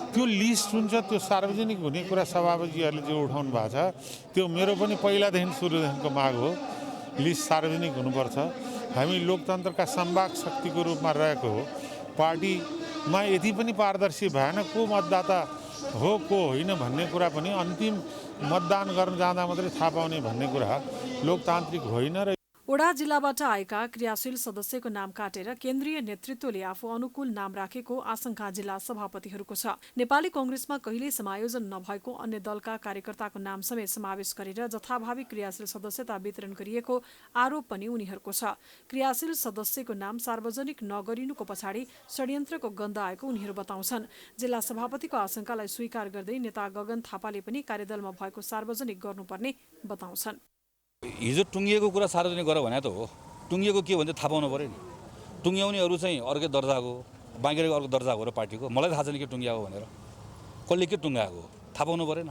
त्यो लिस्ट हुन्छ त्यो सार्वजनिक हुने कुरा सभापतिहरूले जो उठाउनु भएको छ त्यो मेरो पनि पहिलादेखि सुरुदेखिको माग हो। लिस्ट सार्वजनिक हुनुपर्छ। हामी लोकतन्त्रका संवाद शक्तिको रूपमा रहेको हो। पार्टीमा यति पनि पारदर्शी भएन को मतदाता हो को होइन भन्ने कुरा पनि अन्तिम मतदान गर्न जाँदा मात्रै थाहा पाउने भन्ने कुरा लोकतान्त्रिक होइन। र वडा जिल्लाबाट आएका क्रियाशील सदस्यको नाम काटेर केन्द्रीय नेतृत्वले आफू अनुकूल नाम राखेको आशंका जिल्ला सभापतिहरूको छ। नेपाली कांग्रेसमा कहिल्यै समायोजन नभएको अन्य दलका कार्यकर्ताको नाम समेत समावेश गरेर जथाभावी क्रियाशील सदस्यता वितरण गरिएको आरोप पनि उनीहरूको छ। क्रियाशील सदस्यको नाम सार्वजनिक नगरिनुको पछाडि षड्यन्त्रको गन्ध आएको उनीहरू बताउँछन्। जिल्ला सभापतिको आशंकालाई स्वीकार गर्दै नेता गगन थापाले पनि कार्यदलमा भएको सार्वजनिक गर्नुपर्ने बताउँछन्। हिजो टुङ्गिएको कुरा सार्वजनिक गर भने त हो। टुङ्गिएको के भन्छ थाहा पाउनु पऱ्यो नि। टुङ्ग्याउनेहरू चाहिँ अर्कै दर्जाको, बाँकी अर्को दर्जाको र पार्टीको। मलाई थाहा छैन के टुङ्ग्याएको भनेर, कसले के टुङ्गाएको थाहा पाउनु परेन।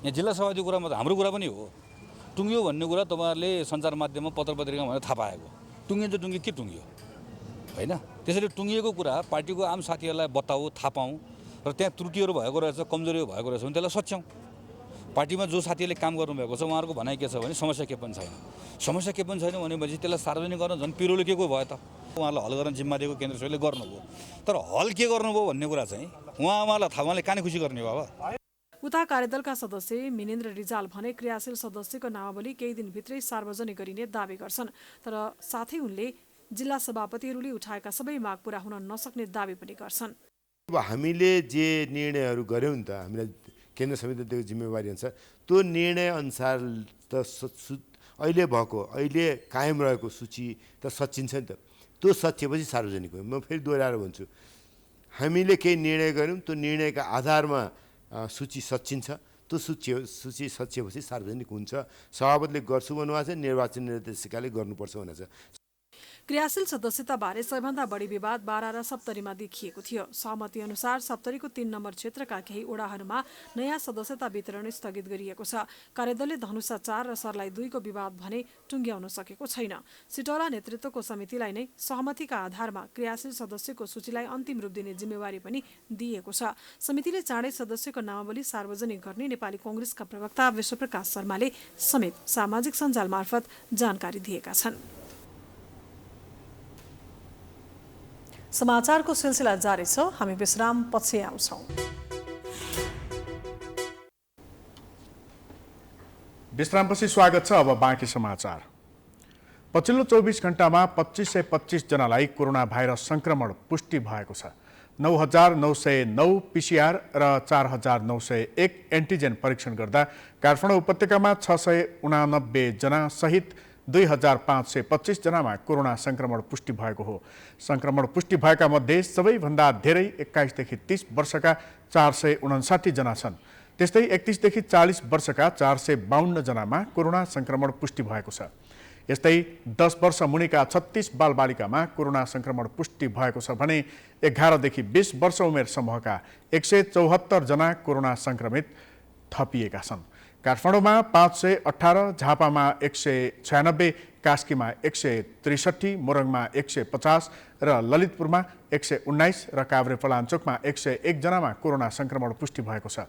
यहाँ जिल्ला सभापतिको कुरामा त हाम्रो कुरा पनि हो। टुङ्गियो भन्ने कुरा तपाईँहरूले सञ्चार माध्यममा पत्र पत्रिकामा भनेर थाहा पाएको। टुङ्गिन्छ टुङ्गियो के टुङ्गियो होइन। त्यसैले टुङ्गिएको कुरा पार्टीको आम साथीहरूलाई बताऊ, थाहा पाऊँ र त्यहाँ त्रुटिहरू भएको रहेछ, कमजोरीहरू भएको रहेछ भने त्यसलाई सच्याउँ। पार्टीमा जो साथीहरूले काम गर्नुभएको छ उहाँहरूको भनाइ के छ भने समस्या के पनि छैन। समस्या के पनि छैन भनेपछि त्यसलाई सार्वजनिक गर्न झन् पिरोले के को भयो त। उहाँलाई हल गर्न जिम्मा दिएको केन्द्र सरकारले गर्नुभयो। तर हल के गर्नुभयो भन्ने कुरा चाहिँ उहाँलाई थाहा, उहाँले काने खुसी गर्ने हो। अब उता कार्यदलका सदस्य मिनेन्द्र रिजाल भने क्रियाशील सदस्यको नामावली केही दिनभित्रै सार्वजनिक गरिने दावी गर्छन्। तर साथै उनले जिल्ला सभापतिहरूले उठाएका सबै माग पूरा हुन नसक्ने दावी पनि गर्छन्। अब हामीले जे निर्णयहरू गर्यौँ नि त हामीलाई केन्द्र समितिको जिम्मेवारी हुन्छ। त्यो निर्णय अनुसार त अहिले भएको अहिले कायम रहेको सूची त सचिन्छ नि त। त्यो सचिएपछि सार्वजनिक हो। म फेरि दोहोऱ्याएर भन्छु, हामीले केही निर्णय गऱ्यौँ त्यो निर्णयका आधारमा सूची सचिन्छ। त्यो सूची सचिएपछि सार्वजनिक हुन्छ। सभापतिले गर्छु भन्नुभएको छ, निर्वाचन निर्देशिकाले गर्नुपर्छ भनेको छ। क्रियाशील सदस्यताबारे सबैभन्दा बढी विवाद बारा र सप्तरीमा देखिएको थियो। सहमति अनुसार सप्तरीको 3 नम्बर क्षेत्रका केही वडाहरूमा नयाँ सदस्यता वितरण स्थगित गरिएको छ। कार्यदलले धनुषा 4 र सर्लाही 2 को विवाद भने टुङ्ग्याउन सकेको छैन। सिटौला नेतृत्वको समितिलाई नै सहमतिका आधारमा क्रियाशील सदस्यको सूचीलाई अन्तिम रूप दिने जिम्मेवारी पनि दिएको छ। समितिले चाँडै सदस्यको नामावली सार्वजनिक गर्ने नेपाली कांग्रेसका प्रवक्ता विश्वप्रकाश शर्माले समेत सामाजिक सञ्जाल मार्फत जानकारी दिएका छन्। समाचारको सिलसिला जारी छ। हामी विश्राम पछि आउँछौं। विश्रामपछि स्वागत छ। अब बाँकी समाचार। पछिल्लो 24 घण्टामा 2525 जनालाई कोरोना भाइरस संक्रमण पुष्टि भएको छ। 9909 पिसिआर र 4901 एन्टिजेन परीक्षण गर्दा काठमाडौँ उपत्यकामा 689 जना सहित 2525 जनामा कोरोना संक्रमण पुष्टि भएको हो। संक्रमण पुष्टि भएका मध्ये सबैभन्दा धेरै 21 देखि 30 वर्षका 459 जना छन्। त्यस्तै 31 देखि 40 वर्षका 452 जनामा कोरोना संक्रमण पुष्टि भएको छ। यस्तै 10 वर्ष मुनिका 36 बालबालिकामा कोरोना संक्रमण पुष्टि भएको छ भने 11 देखि 20 वर्ष उमेर समूहका 174 जना कोरोना संक्रमित थपिएका छन्। काठमाडौँमा 518, झापामा 196, कास्कीमा 163, मोरङमा 150 र ललितपुरमा 119 र काभ्रेपलाञ्चोकमा 101 जनामा कोरोना संक्रमण पुष्टि भएको छ।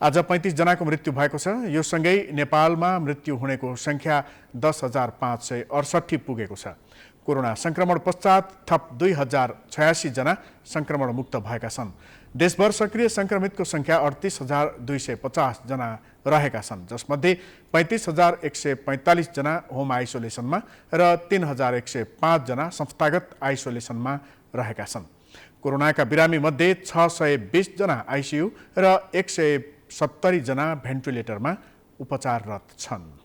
आज 35 जनाको मृत्यु भएको छ। यो सँगै नेपालमा मृत्यु हुनेको संख्या 10,568 पुगेको छ। कोरोना संक्रमण पश्चात थप 2086 जना संक्रमण मुक्त भएका छन्। देशभर सक्रिय संक्रमितको संख्या 38,250 जना रहेका छन्, जसमध्ये 35,145 जना होम आइसोलेसनमा र 3,105 जना संस्थागत आइसोलेसनमा रहेका छन्। कोरोनाका बिरामी मध्ये 620 जना आइसियु र 170 जना भेन्टिलेटरमा उपचाररत छन्।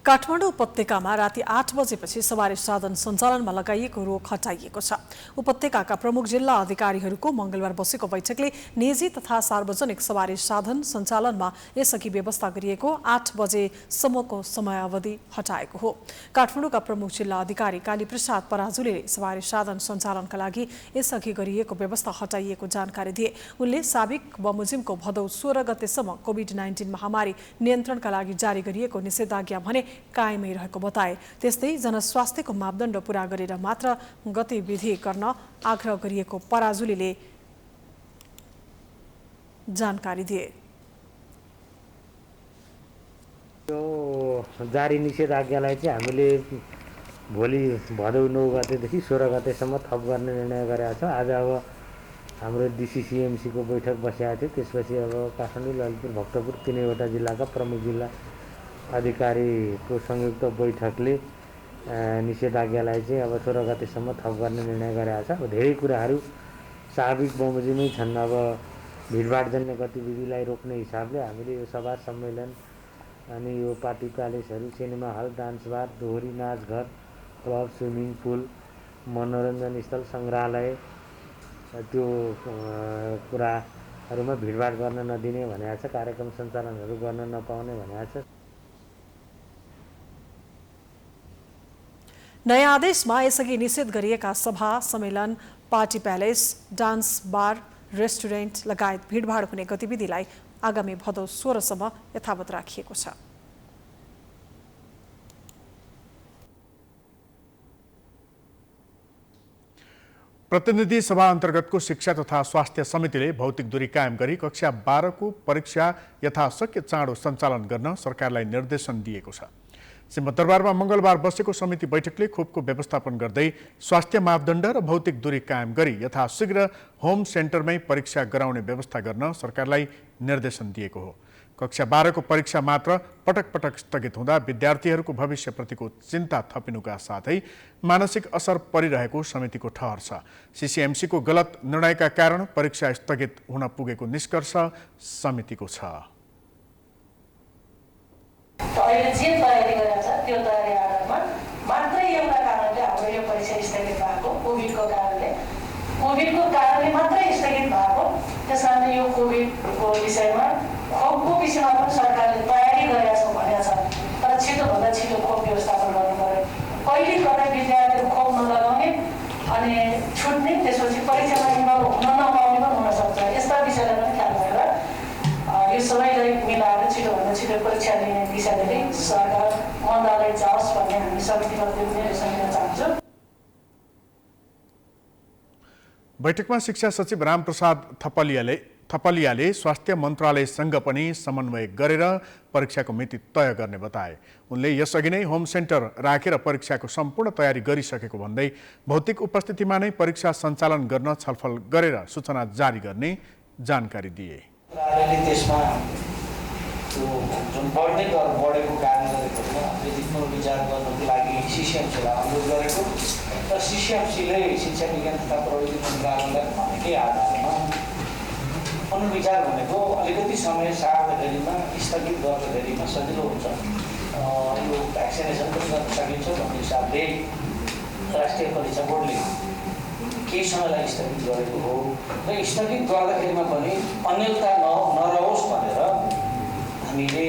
काठमाडौँ उपत्यकामा राति 8 बजेपछि सवारी साधन सञ्चालनमा लगाइएको रोक हटाइएको छ। उपत्यकाका प्रमुख जिल्ला अधिकारीहरूको मंगलबार बसेको बैठकले निजी तथा सार्वजनिक सवारी साधन सञ्चालनमा यसअघि व्यवस्था गरिएको 8 बजेसम्मको समयावधि हटाएको हो। काठमाडौँका प्रमुख जिल्ला अधिकारी कालीप्रसाद पराजुलीले सवारी साधन सञ्चालनका लागि यसअघि गरिएको व्यवस्था हटाइएको जानकारी दिए। उनले साबिक बमोजिमको भदौ 16 गतेसम्म कोभिड-19 महामारी नियन्त्रणका लागि जारी गरिएको निषेधाज्ञा भने कायमै रहेको बताए। त्यस्तै जनस्वास्थ्यको मापदण्ड पूरा गरेर मात्र गतिविधि गर्न आग्रह गरिएको पराजुलीले जानकारी दिए। यो जारी निषेधाज्ञालाई चाहिँ हामीले भोलि भदौ 9 गतेदेखि 16 गतेसम्म थप गर्ने निर्णय गरेका छौँ। आज अब हाम्रो डिसिसिएमसीको बैठक बसेको थियो। त्यसपछि अब काठमाडौँ, ललितपुर, भक्तपुर तीनैवटा जिल्लाका प्रमुख जिल्ला अधिकारीको संयुक्त बैठकले निषेधाज्ञालाई चाहिँ अब 16 गतेसम्म थप गर्ने निर्णय गरेका छ। अब धेरै कुराहरू स्वाभाविक बमोजिमै छन्। अब भिडभाडजन्य गतिविधिलाई रोक्ने हिसाबले हामीले यो सभा सम्मेलन अनि यो पार्टी प्यालेसहरू, सिनेमा हल, डान्स बार, दोहोरी नाचघर, क्लब, स्विमिङ पुल, मनोरञ्जन स्थल, सङ्ग्रहालय त्यो कुराहरूमा भिडभाड गर्न नदिने भनेको छ। कार्यक्रम सञ्चालनहरू गर्न नपाउने भनेको छ। नयाँ आदेशमा यसअघि निषेध गरिएका सभा, सम्मेलन, party palace, dance bar, restaurant लगायत भिडभाड हुने गतिविधिलाई आगामी भदौ 16 सम्म यथावत राखिएको छ। प्रतिनिधि सभा अन्तर्गतको शिक्षा तथा स्वास्थ्य समितिले भौतिक दूरी कायम गरी कक्षा 12 को परीक्षा यथाशक्य चाँडो सञ्चालन गर्न सरकारलाई निर्देशन दिएको छ। सिंहदरबारमा मंगलबार बसेको समिति बैठकले खोपको व्यवस्थापन गर्दै स्वास्थ्य मापदण्ड र भौतिक दूरी कायम गरी यथाशीघ्र होम सेन्टरमै परीक्षा गराउने व्यवस्था गर्न सरकारलाई निर्देशन दिएको हो। कक्षा 12 को परीक्षा मात्र पटक पटक स्थगित हुँदा विद्यार्थीहरूको भविष्यप्रतिको चिन्ता थपिनुका साथै मानसिक असर परिरहेको समितिको ठहर छ। सीसीएमसीको गलत निर्णयका कारण परीक्षा स्थगित हुन पुगेको निष्कर्ष समितिको छ। अहिले जे तयारी गरेको छ त्यो तयारी आधारमा मात्रै एउटा कारणले हाम्रो यो परीक्षा स्थगित भएको, कोभिडको कारणले मात्रै स्थगित भएको। त्यसकारण यो कोभिडको विषयमा खोपको विषयमा पनि सरकारले तयारी गरेका छौँ भनेको छ, तर छिटोभन्दा छिटो खोप व्यवस्थापन गर्नु पर्यो। कहिले कतै विद्यार्थीहरू खोप नलगाउने अनि छुट्ने, त्यसपछि परीक्षामा इन्भल्भ हुन नपाउने पनि हुनसक्छ। यस्ता विषयलाई पनि ख्याल गरेर यो सबैलाई मिलाएर छिटोभन्दा छिटो परीक्षा लिने दिशाले सरकार मन्त्रालय जाओस् भन्ने हामी समितिमा निर्देशन दिन चाहन्छौँ। बैठकमा शिक्षा सचिव रामप्रसाद थपलियाले स्वास्थ्य मन्त्रालयसँग पनि समन्वय गरेर परीक्षाको मिति तय गर्ने बताए। उनले यसअघि नै होम सेन्टर राखेर परीक्षाको सम्पूर्ण तयारी गरिसकेको भन्दै भौतिक उपस्थितिमा नै परीक्षा सञ्चालन गर्न छलफल गरेर सूचना जारी गर्ने जानकारी दिए। त्यसमा त्यो जुन बढेको कारणले गर्दा फेरि पुनर्विचार गर्नको लागि सिसिएमसीलाई अनुरोध गरेको र सिसिएमसीले शिक्षा विज्ञान तथा प्रविधि मन्त्रालयलाई भनेकै आधारमा पुनर्विचार भनेको अलिकति समय सार्वधरिमा स्थगित गर्दाखेरिमा सजिलो हुन्छ यो भ्याक्सिनेसन पनि गर्न सकिन्छ भन्ने हिसाबले राष्ट्रिय परीक्षा बोर्डले केही समयलाई स्थगित गरेको हो र स्थगित गर्दाखेरिमा पनि अन्यलता नरहोस् भनेर हामीले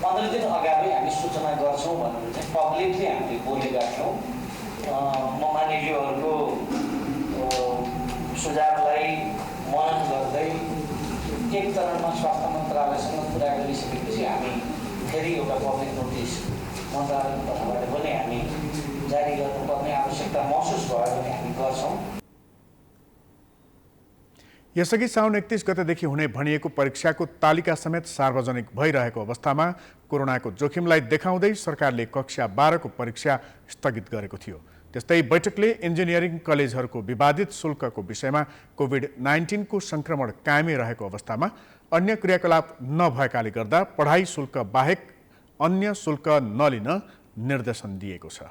15 दिन अगाडि हामी सूचना गर्छौँ भनेर चाहिँ पब्लिकली हामीले बोलेका थियौँ। म मानिलियोहरूको सुझावलाई मनन गर्दै एक चरणमा स्वास्थ्य मन्त्रालयसँग कुरा गरिसकेपछि हामी फेरि एउटा पब्लिक नोटिस मन्त्रालयको तर्फबाट पनि हामी जारी गर्नुपर्ने आवश्यकता महसुस भयो भने हामी गर्छौँ। यसअघि साउन 31 गतेदेखि हुने भनिएको परीक्षाको तालिका समेत सार्वजनिक भइरहेको अवस्थामा कोरोनाको जोखिमलाई देखाउँदै सरकारले कक्षा 12 को परीक्षा स्थगित गरेको थियो। त्यस्तै बैठकले इन्जिनियरिङ कलेजहरूको विवादित शुल्कको विषयमा कोभिड-19 को संक्रमण कायमै रहेको अवस्थामा अन्य क्रियाकलाप नभएकाले गर्दा पढाइ शुल्क बाहेक अन्य शुल्क नलिन निर्देशन दिएको छ।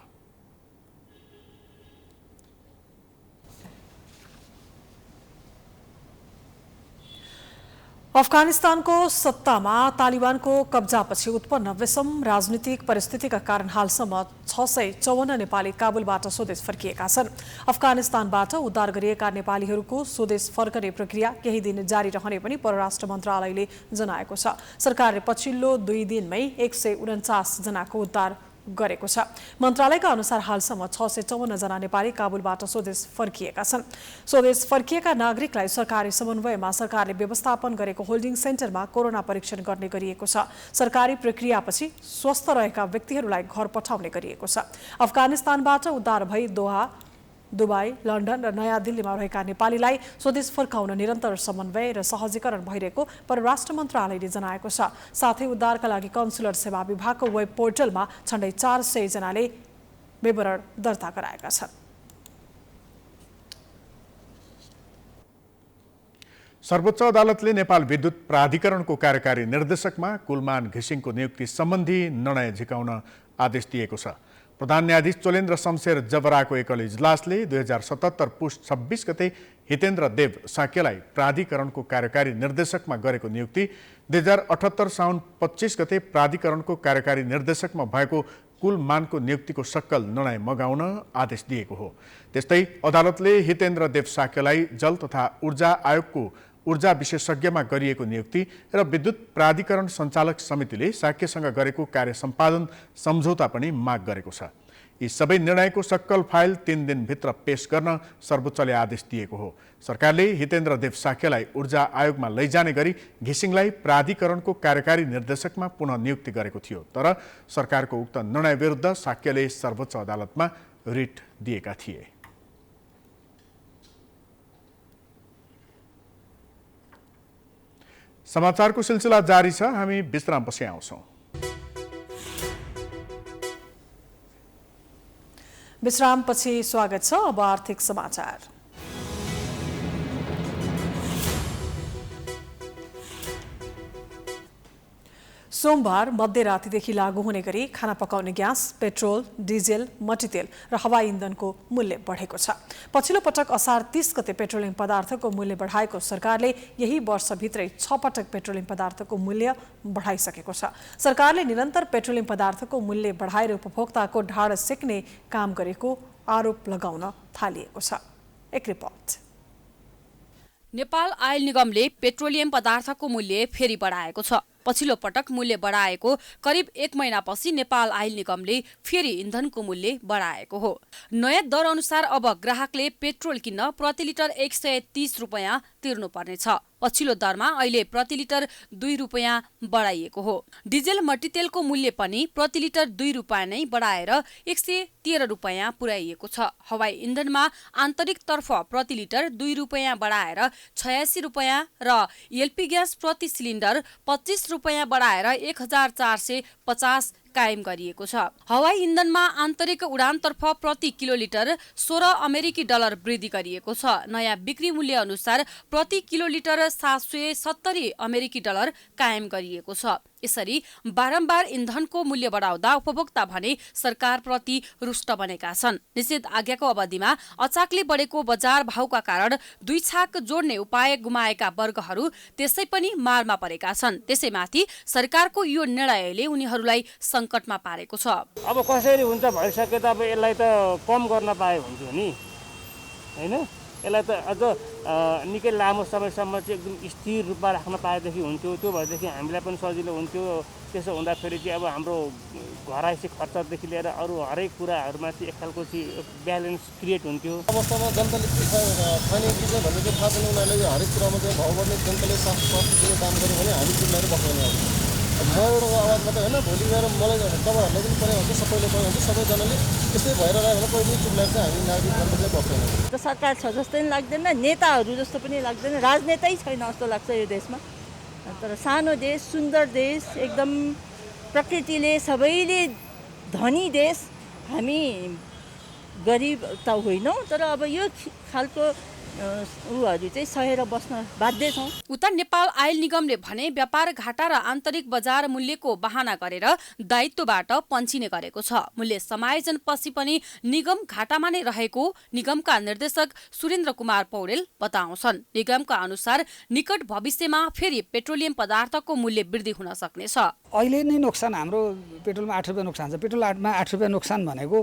अफगानिस्तानको सत्तामा तालिबानको कब्जापछि उत्पन्न विषम राजनीतिक परिस्थितिका कारण हालसम्म 654 नेपाली काबुलबाट स्वदेश फर्किएका छन्। अफगानिस्तानबाट उद्धार गरिएका नेपालीहरूको स्वदेश फर्कने प्रक्रिया केही दिन जारी रहने पनि परराष्ट्र मन्त्रालयले जनाएको छ। सरकारले पछिल्लो 2 दिनमै 149 जनाको उद्धार गरेको छ। मन्त्रालयका अनुसार हालसम्म 654 जना नेपाली काबुलबाट स्वदेश फर्किएका छन्। स्वदेश फर्किएका नागरिकलाई सरकारी समन्वयमा सरकारले व्यवस्थापन गरेको होल्डिङ सेन्टरमा कोरोना परीक्षण गर्ने गरिएको छ। सरकारी प्रक्रियापछि स्वस्थ रहेका व्यक्तिहरूलाई घर पठाउने गरिएको छ। अफगानिस्तानबाट उद्धार भई दोहा, दुबई, लन्डन र नयाँ दिल्लीमा रहेका नेपालीलाई स्वदेश फर्काउन निरन्तर समन्वय र सहजीकरण भइरहेको परराष्ट्र मन्त्रालयले जनाएको छ। साथै उद्धारका लागि कन्सुलर सेवा विभागको वेब पोर्टलमा झण्डै 400 जनाले विवरण दर्ता गराएका छन्। सर्वोच्च अदालतले नेपाल विद्युत प्राधिकरणको कार्यकारी निर्देशकमा कुलमान घिसिङको नियुक्ति सम्बन्धी निर्णय झिकाउन आदेश दिएको छ। प्रधान न्यायाधीश चोलेन्द्र शमशेर जबराको एकल इजलासले 2077 पुष 26 गते हितेन्द्र देव साक्यलाई प्राधिकरणको कार्यकारी निर्देशकमा गरेको नियुक्ति 2078 साउन 25 गते प्राधिकरणको कार्यकारी निर्देशकमा भएको कुलमानको नियुक्तिको सक्कल निर्णय मगाउन आदेश दिएको हो। त्यस्तै अदालतले हितेन्द्र देव साक्यलाई जल तथा ऊर्जा आयोगको ऊर्जा विशेषज्ञमा गरिएको नियुक्ति र विद्युत प्राधिकरण सञ्चालक समितिले साक्यसँग गरेको कार्य सम्पादन सम्झौता पनि माग गरेको छ। यी सबै निर्णयको सक्कल फाइल 3 दिनभित्र पेश गर्न सर्वोच्चले आदेश दिएको हो। सरकारले हितेन्द्र देव साक्यलाई ऊर्जा आयोगमा लैजाने गरी घिसिङलाई प्राधिकरणको कार्यकारी निर्देशकमा पुनः नियुक्ति गरेको थियो। तर सरकारको उक्त निर्णय विरुद्ध साक्यले सर्वोच्च अदालतमा रिट दिएका थिए। समाचारको सिलसिला जारी छ। हामी विश्रामपछि आउँछौँ। विश्रामपछि स्वागत छ। अब आर्थिक समाचार। सोमबार मध्यरातिदेखि लागू हुने गरी खाना पकाउने ग्यास, पेट्रोल, डिजेल, मट्टीतेल र हवाई इन्धनको मूल्य बढेको छ। पछिल्लो पटक असार 30 गते पेट्रोलियम पदार्थको मूल्य बढाएको सरकारले यही वर्षभित्रै 6 पटक पेट्रोलियम पदार्थको मूल्य बढाइसकेको छ। सरकारले निरन्तर पेट्रोलियम पदार्थको मूल्य बढाएर उपभोक्ताको ढाड सेक्ने काम गरेको आरोप लगाउन थालिएको छ। एक रिपोर्ट। नेपाल आयल निगमले पेट्रोलियम पदार्थको मूल्य फेरि बढाएको छ। पछिल्लो पटक मूल्य बढाएको करिब 1 महिनापछि नेपाल आयल निगमले फेरि इन्धनको मूल्य बढाएको हो। नयाँ दर अनुसार अब ग्राहकले पेट्रोल किन्न प्रति लिटर 130 रुपैयाँ तिर्नुपर्नेछ। पछिल्लो दरमा अहिले प्रति लिटर 2 रुपैयाँ बढाइएको हो। डिजेल मट्टीतेलको मूल्य पनि प्रति लिटर 2 रुपैयाँ नै बढाएर 113 रुपैयाँ पुर्याइएको छ। हवाई इन्धनमा आन्तरिक तर्फ प्रति लिटर 2 रुपैयाँ बढाएर 86 रुपैयाँ र एलपी ग्यास प्रति सिलिन्डर 25 रुपैयाँ बढाएर 1450 कायम गरिएको छ। हवाई इन्धनमा आन्तरिक उडानतर्फ प्रति किलोलिटर 16 अमेरिकी डलर वृद्धि गरिएको छ। नयाँ बिक्री मूल्य अनुसार प्रति किलोलिटर 770 अमेरिकी डलर कायम गरिएको छ। यसरी बारम्बार इन्धनको मूल्य बढाउँदा उपभोक्ता भने सरकारप्रति रुष्ट बनेका छन्। निषेध आज्ञाको अवधिमा अचाकले बढेको बजार भाउका कारण दुई छाक जोड्ने उपाय गुमाएका वर्गहरू त्यसै पनि मारमा परेका छन्। त्यसैमाथि सरकारको यो निर्णयले उनीहरूलाई सङ्कटमा पारेको छ। अब कसरी हुन्छ भइसके त अब यसलाई त कम गर्न पाए हुन्थ्यो नि, होइन? यसलाई त अझ निकै लामो समयसम्म चाहिँ एकदम स्थिर रूपमा राख्न पाएदेखि हुन्थ्यो। त्यो भएदेखि हामीलाई पनि सजिलो हुन्थ्यो। त्यसो हुँदाखेरि चाहिँ अब हाम्रो घरायसी खर्चदेखि लिएर अरू हरेक कुराहरूमा चाहिँ एक खालको चाहिँ ब्यालेन्स क्रिएट हुन्थ्यो। अवस्थामा जनताले के खाने के चाहिँ भन्ने चाहिँ थाहा छैन। उनीहरूले हरेक कुरामा चाहिँ भाउ बढ्ने जनताले साफ दिने काम गर्यो भने हामी जिम्मेवारी बस्दैन। म एउटा आवाज मात्रै होइन, भोलि गएर मलाई तपाईँहरूलाई पनि पऱ्यो हुन्छ, सबैले पऱ्यो हुन्छ, सबैजनाले त्यस्तै भएर रह्यो भने कहिले चुप्लाएर चाहिँ हामी नागरिक जनताले बस्दैन। त सरकार छ जस्तै पनि लाग्दैन, नेताहरू जस्तो पनि लाग्दैन, राजनेतै छैन जस्तो लाग्छ यो देशमा। तर सानो देश, सुन्दर देश, एकदम प्रकृतिले सबैले धनी देश, हामी गरिब त होइनौँ, तर अब यो खालको उहरू चाहिँ सहेर बस्न बाध्य छौँ। उता नेपाल आयल निगमले भने व्यापार घाटा र आन्तरिक बजार मूल्यको बहाना गरेर दायित्वबाट पन्छिने गरेको छ। मूल्य समायोजन पछि पनि निगम घाटामा नै रहेको निगमका निर्देशक सुरेन्द्र कुमार पौडेल बताउँछन्। निगमका अनुसार निकट भविष्यमा फेरि पेट्रोलियम पदार्थको मूल्य वृद्धि हुन सक्नेछ। अहिले नै नोक्सान हाम्रो पेट्रोलमा 8 रुपियाँ नोक्सान छ। पेट्रोलमा 8 रुपियाँ नोक्सान भनेको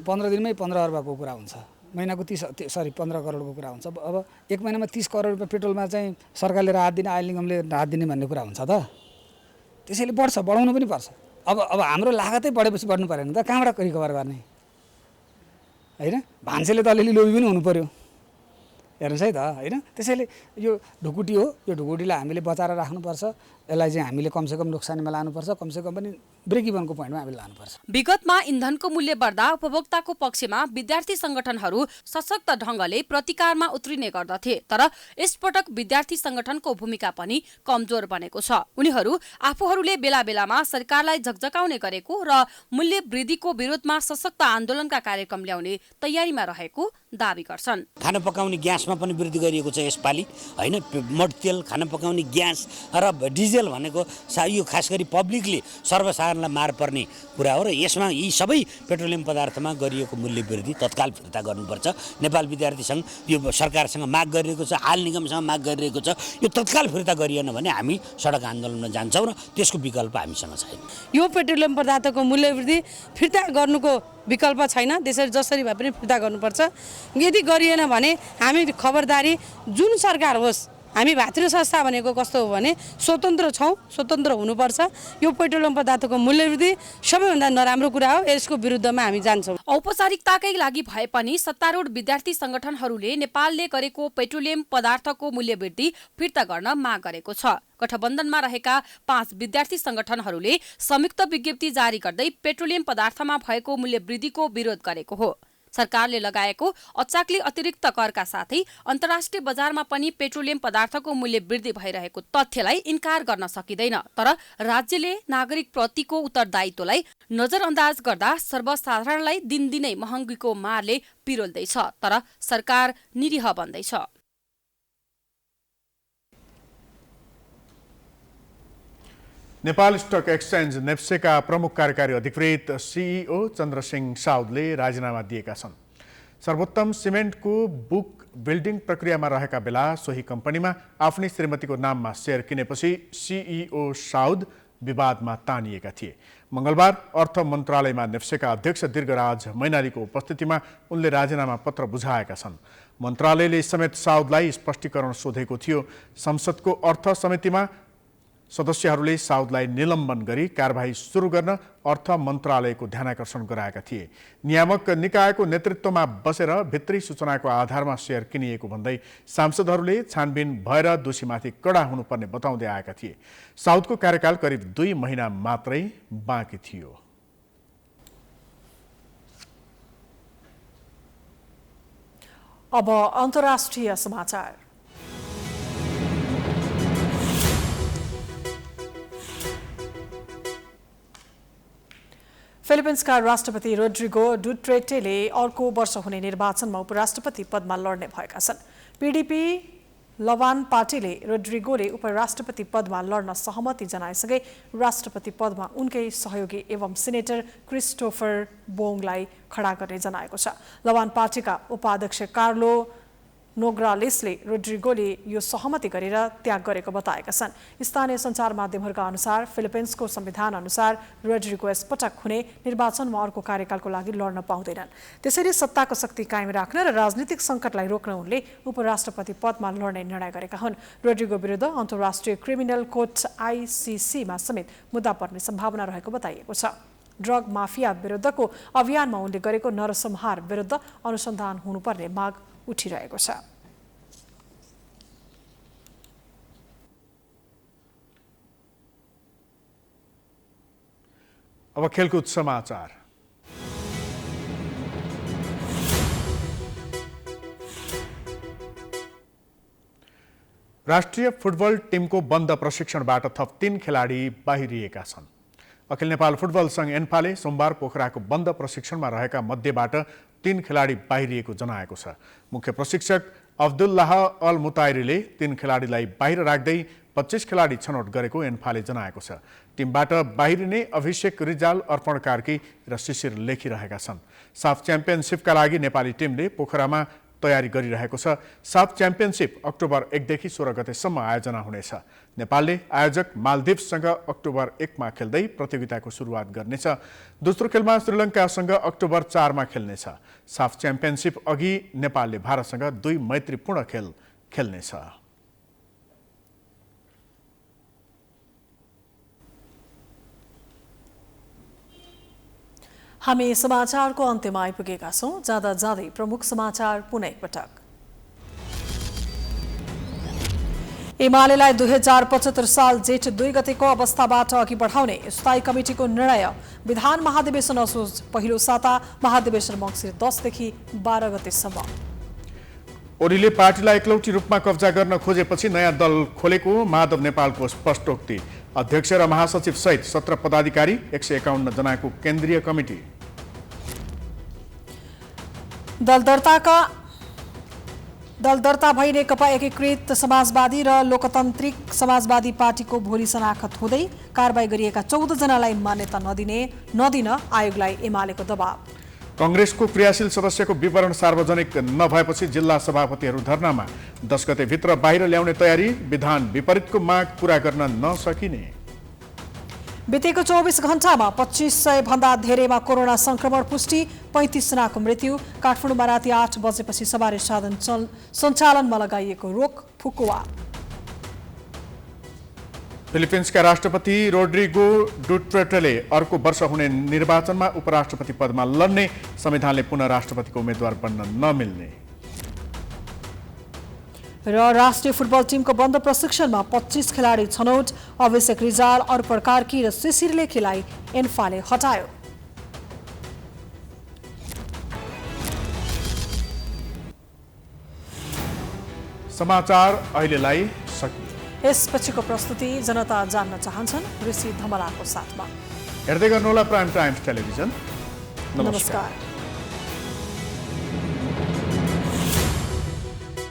15 दिनमै 15 अर्बको कुरा हुन्छ, महिनाको 15 करोडको कुरा हुन्छ। अब एक महिनामा 30 करोड रुपियाँ पेट्रोलमा चाहिँ सरकारले राहत दिने, आयल निगमले राहत दिने भन्ने कुरा हुन्छ त। त्यसैले बढ्छ, बढाउनु पनि पर्छ। अब हाम्रो लागतै बढेपछि बढ्नु परेन त, कहाँबाट रिकभर गर्ने, होइन? भान्सेले त अलिअलि लोभी पनि हुनु पर्यो, हेर्नुहोस् है त, होइन? त्यसैले यो ढुकुटी हो, यो ढुकुटीलाई हामीले बचाएर राख्नुपर्छ। यसलाई चाहिँ हामीले कमसेकम नोक्सानीमा लानुपर्छ, कमसेकम पनि ब्रेक इभनको पोइन्टमा हामीले लानुपर्छ। विगतमा इन्धनको मूल्य बढ्दा उपभोक्ताको पक्षमा विद्यार्थी संगठनहरू सशक्त ढङ्गले प्रतिकारमा उत्रिने गर्दथे। तर यसपटक विद्यार्थी संगठनको भूमिका पनि कमजोर बनेको छ। उनीहरू आफूहरूले बेला बेलामा सरकारलाई झकझकाउने गरेको र मूल्य वृद्धिको विरोधमा सशक्त आन्दोलनका कार्यक्रम ल्याउने तयारीमा रहेको दावी गर्छन्। खाना पकाउने ग्यासमा पनि वृद्धि गरिएको छ यसपालि, होइन? मट्टीतेल, खाना पकाउने ग्यास र डिजेल भनेको यो खास गरी पब्लिकले सर्वसाधारणलाई मार पर्ने कुरा हो र यसमा यी सबै पेट्रोलियम पदार्थमा गरिएको मूल्य वृद्धि तत्काल फिर्ता गर्नुपर्छ। नेपाल विद्यार्थी सङ्घ यो सरकारसँग माग गरिरहेको छ, आयल निगमसँग माग गरिरहेको छ। यो तत्काल फिर्ता गरिएन भने हामी सडक आन्दोलनमा जान्छौँ र त्यसको विकल्प हामीसँग छैन। यो पेट्रोलियम पदार्थको मूल्य वृद्धि फिर्ता गर्नुको विकल्प छैन। त्यसरी जसरी भए पनि फिर्ता गर्नुपर्छ। यदि गरिएन भने हामी खबरदारी, जुन सरकार होस्, हामी भातृ संस्था भनेको कस्तो हो भने स्वतन्त्र छौँ, स्वतन्त्र हुनुपर्छ। यो पेट्रोलियम पदार्थको मूल्य वृद्धि सबैभन्दा नराम्रो कुरा हो, यसको विरुद्धमा हामी जान्छौँ। औपचारिकताकै लागि भए पनि सत्तारूढ विद्यार्थी संगठनहरूले नेपालले गरेको पेट्रोलियम पदार्थको मूल्य वृद्धि फिर्ता गर्न माग गरेको छ। गठबन्धनमा रहेका 5 विद्यार्थी संगठनहरूले संयुक्त विज्ञप्ति जारी गर्दै पेट्रोलियम पदार्थमा भएको मूल्य वृद्धिको विरोध गरेको हो। सरकारले लगाएको अचाकली अतिरिक्त करका साथै अन्तर्राष्ट्रिय बजारमा पनि पेट्रोलियम पदार्थको मूल्य वृद्धि भइरहेको तथ्यलाई इन्कार गर्न सकिँदैन। तर राज्यले नागरिक प्रतिको उत्तरदायित्वलाई नजरअन्दाज गर्दा सर्वसाधारणलाई दिनदिनै महँगीको मारले पिरोल्दैछ, तर सरकार निरीह बन्दैछ। नेपाल स्टक एक्सचेन्ज नेप्सेका प्रमुख कार्यकारी अधिकृत सिइओ चन्द्रसिंह साउदले राजीनामा दिएका छन्। सर्वोत्तम सिमेन्टको बुक बिल्डिङ प्रक्रियामा रहेका बेला सोही कम्पनीमा आफ्नै श्रीमतीको नाममा सेयर किनेपछि सिइओ साउद विवादमा तानिएका थिए। मङ्गलबार अर्थ मन्त्रालयमा नेप्सेका अध्यक्ष दीर्घराज मैनालीको उपस्थितिमा उनले राजीनामा पत्र बुझाएका छन्। मन्त्रालयले समेत साउदलाई स्पष्टीकरण सोधेको थियो। संसदको अर्थ समितिमा सदस्यहरूले साउदलाई निलम्बन गरी कारबाही सुरु गर्न अर्थ मन्त्रालयको ध्यानाकर्षण गराएका थिए। नियामक निकायको नेतृत्वमा बसेर भित्री सूचनाको आधारमा सेयर किनिएको भन्दै सांसदहरूले छानबिन भएर दोषीमाथि कडा हुनुपर्ने बताउँदै आएका थिए। साउदको कार्यकाल करिब 2 महिना मात्रै बाँकी थियो। अब अन्तर्राष्ट्रिय समाचार। फिलिपिन्सका राष्ट्रपति रोड्रिगो डुटेर्टेले अर्को वर्ष हुने निर्वाचनमा उपराष्ट्रपति पदमा लड्ने भएका छन्। पीडीपी लवान पार्टीले रोड्रिगोले उपराष्ट्रपति पदमा लड्न सहमति जनाएसँगै राष्ट्रपति पदमा उनकै सहयोगी एवं सिनेटर क्रिस्टोफर बोङलाई खडा गर्ने जनाएको छ। लवान पार्टीका उपाध्यक्ष कार्लो नोग्रालेसले रोड्रिगोले यो सहमति गरेर त्याग गरेको बताएका छन्। स्थानीय सञ्चार माध्यमहरूका अनुसार फिलिपिन्सको संविधान अनुसार रोड्रिगो यसपटक हुने निर्वाचनमा अर्को कार्यकालको लागि लड्न पाउँदैनन्। त्यसैले सत्ताको शक्ति कायम राख्न र राजनीतिक सङ्कटलाई रोक्न उनले उपराष्ट्रपति पदमा लड्ने निर्णय गरेका हुन्। रोड्रिगो विरुद्ध अन्तर्राष्ट्रिय क्रिमिनल कोर्ट आइसिसीमा समेत मुद्दा पर्ने सम्भावना रहेको बताइएको छ। ड्रग माफिया विरुद्धको अभियानमा उनले गरेको नरसंहार विरुद्ध अनुसन्धान हुनुपर्ने माग उठिरहेको छ। अब खेलकुद समाचार। राष्ट्रिय फुटबल टिमको बन्द प्रशिक्षणबाट थप 3 खेलाडी बाहिरिएका छन्। अखिल नेपाल फुटबल संघ एन्फाले सोमबार पोखराको बन्द प्रशिक्षणमा रहेका मध्येबाट 3 खेलाडी बाहिरिएको जनाएको छ। मुख्य प्रशिक्षक अब्दुल्लाह अल मुताइरीले 3 खेलाडीलाई बाहिर राख्दै 25 खेलाडी छनौट गरेको एन्फाले जनाएको छ। टिमबाट बाहिरिने अभिषेक रिजाल, अर्पण कार्की र शिशिर लेखिरहेका छन्। साफ च्याम्पियनसिपका लागि नेपाली टिमले पोखरामा तयारी गरिरहेको छ। साफ च्याम्पियनसिप अक्टोबर 1 देखि 16 गतेसम्म आयोजना हुनेछ। नेपालले आयोजक मालदिभ्ससँग अक्टोबर 1 मा खेल्दै प्रतियोगिताको सुरुवात गर्नेछ। दोस्रो खेलमा श्रीलङ्कासँग अक्टोबर 4 मा खेल्नेछ। साफ च्याम्पियनसिप अघि नेपालले भारतसँग 2 मैत्रीपूर्ण खेल खेल्नेछ। हामी समाचारको अन्त्यमा आइपुगेका छौं। जाँदा जाँदै प्रमुख समाचार पुनः एकपटक। एमालेलाई 2075 साल जेठ 2 गतेको अवस्थाबाट अघि बढाउने स्थायी कमिटीको निर्णय। विधान महाधिवेशन असोज पहिलो साता, महाधिवेशन मङ्सिर 10 देखि 12 गतेसम्म। ओलीले पार्टीलाई एकलौटी रूपमा कब्जा गर्न खोजेपछि नयाँ दल खोलेको माधव नेपालको स्पष्टोक्ति। अध्यक्ष र महासचिव सहित 17 पदाधिकारी, 151 जनाको केन्द्रीय कमिटी। दल दर्ता भई नेकपा एकीकृत समाजवादी र लोकतान्त्रिक समाजवादी पार्टीको भोलि शनाखत हुँदै कारबाही गरिएका 14 जनालाई मान्यता नदिन आयोगलाई एमालेको दबाव। कांग्रेसको क्रियाशील सदस्यको विवरण सार्वजनिक नभएपछि जिल्ला सभापतिहरू धरनामा। 10 गते भित्र बाहिर ल्याउने तयारी, विधान विपरीतको माग पूरा गर्न नसकिने। बितेको 24 घण्टामा 2500 भन्दा धेरैमा कोरोना संक्रमण पुष्टि, 35 जनाको मृत्यु। काठमाडौँमा राति 8 बजेपछि सवारी साधन सञ्चालनमा लगाइएको रोक फुकुवा। फिलिपिन्सका राष्ट्रपति रोड्रिगो डुटेर्टेले अर्को वर्ष हुने निर्वाचनमा उपराष्ट्रपति पदमा लड्ने, संविधानले पुनः राष्ट्रपतिको उम्मेद्वार बन्न नमिल्ने। र राष्ट्रिय फुटबल टिमको बन्द प्रशिक्षणमा 25 खेलाडी छनौट। अभिषेक रिजाल, अर्पण कार्की र शिशिर लेखीलाई एन्फाले हटायो। समाचार अहिलेलाई सकियो। यसपछिको प्रस्तुति जनता जान्न चाहन्छन् ऋषि धमलाको साथमा। हेर्दै गर्नुहोला प्राइम टाइम्स टेलिभिजन। नमस्कार।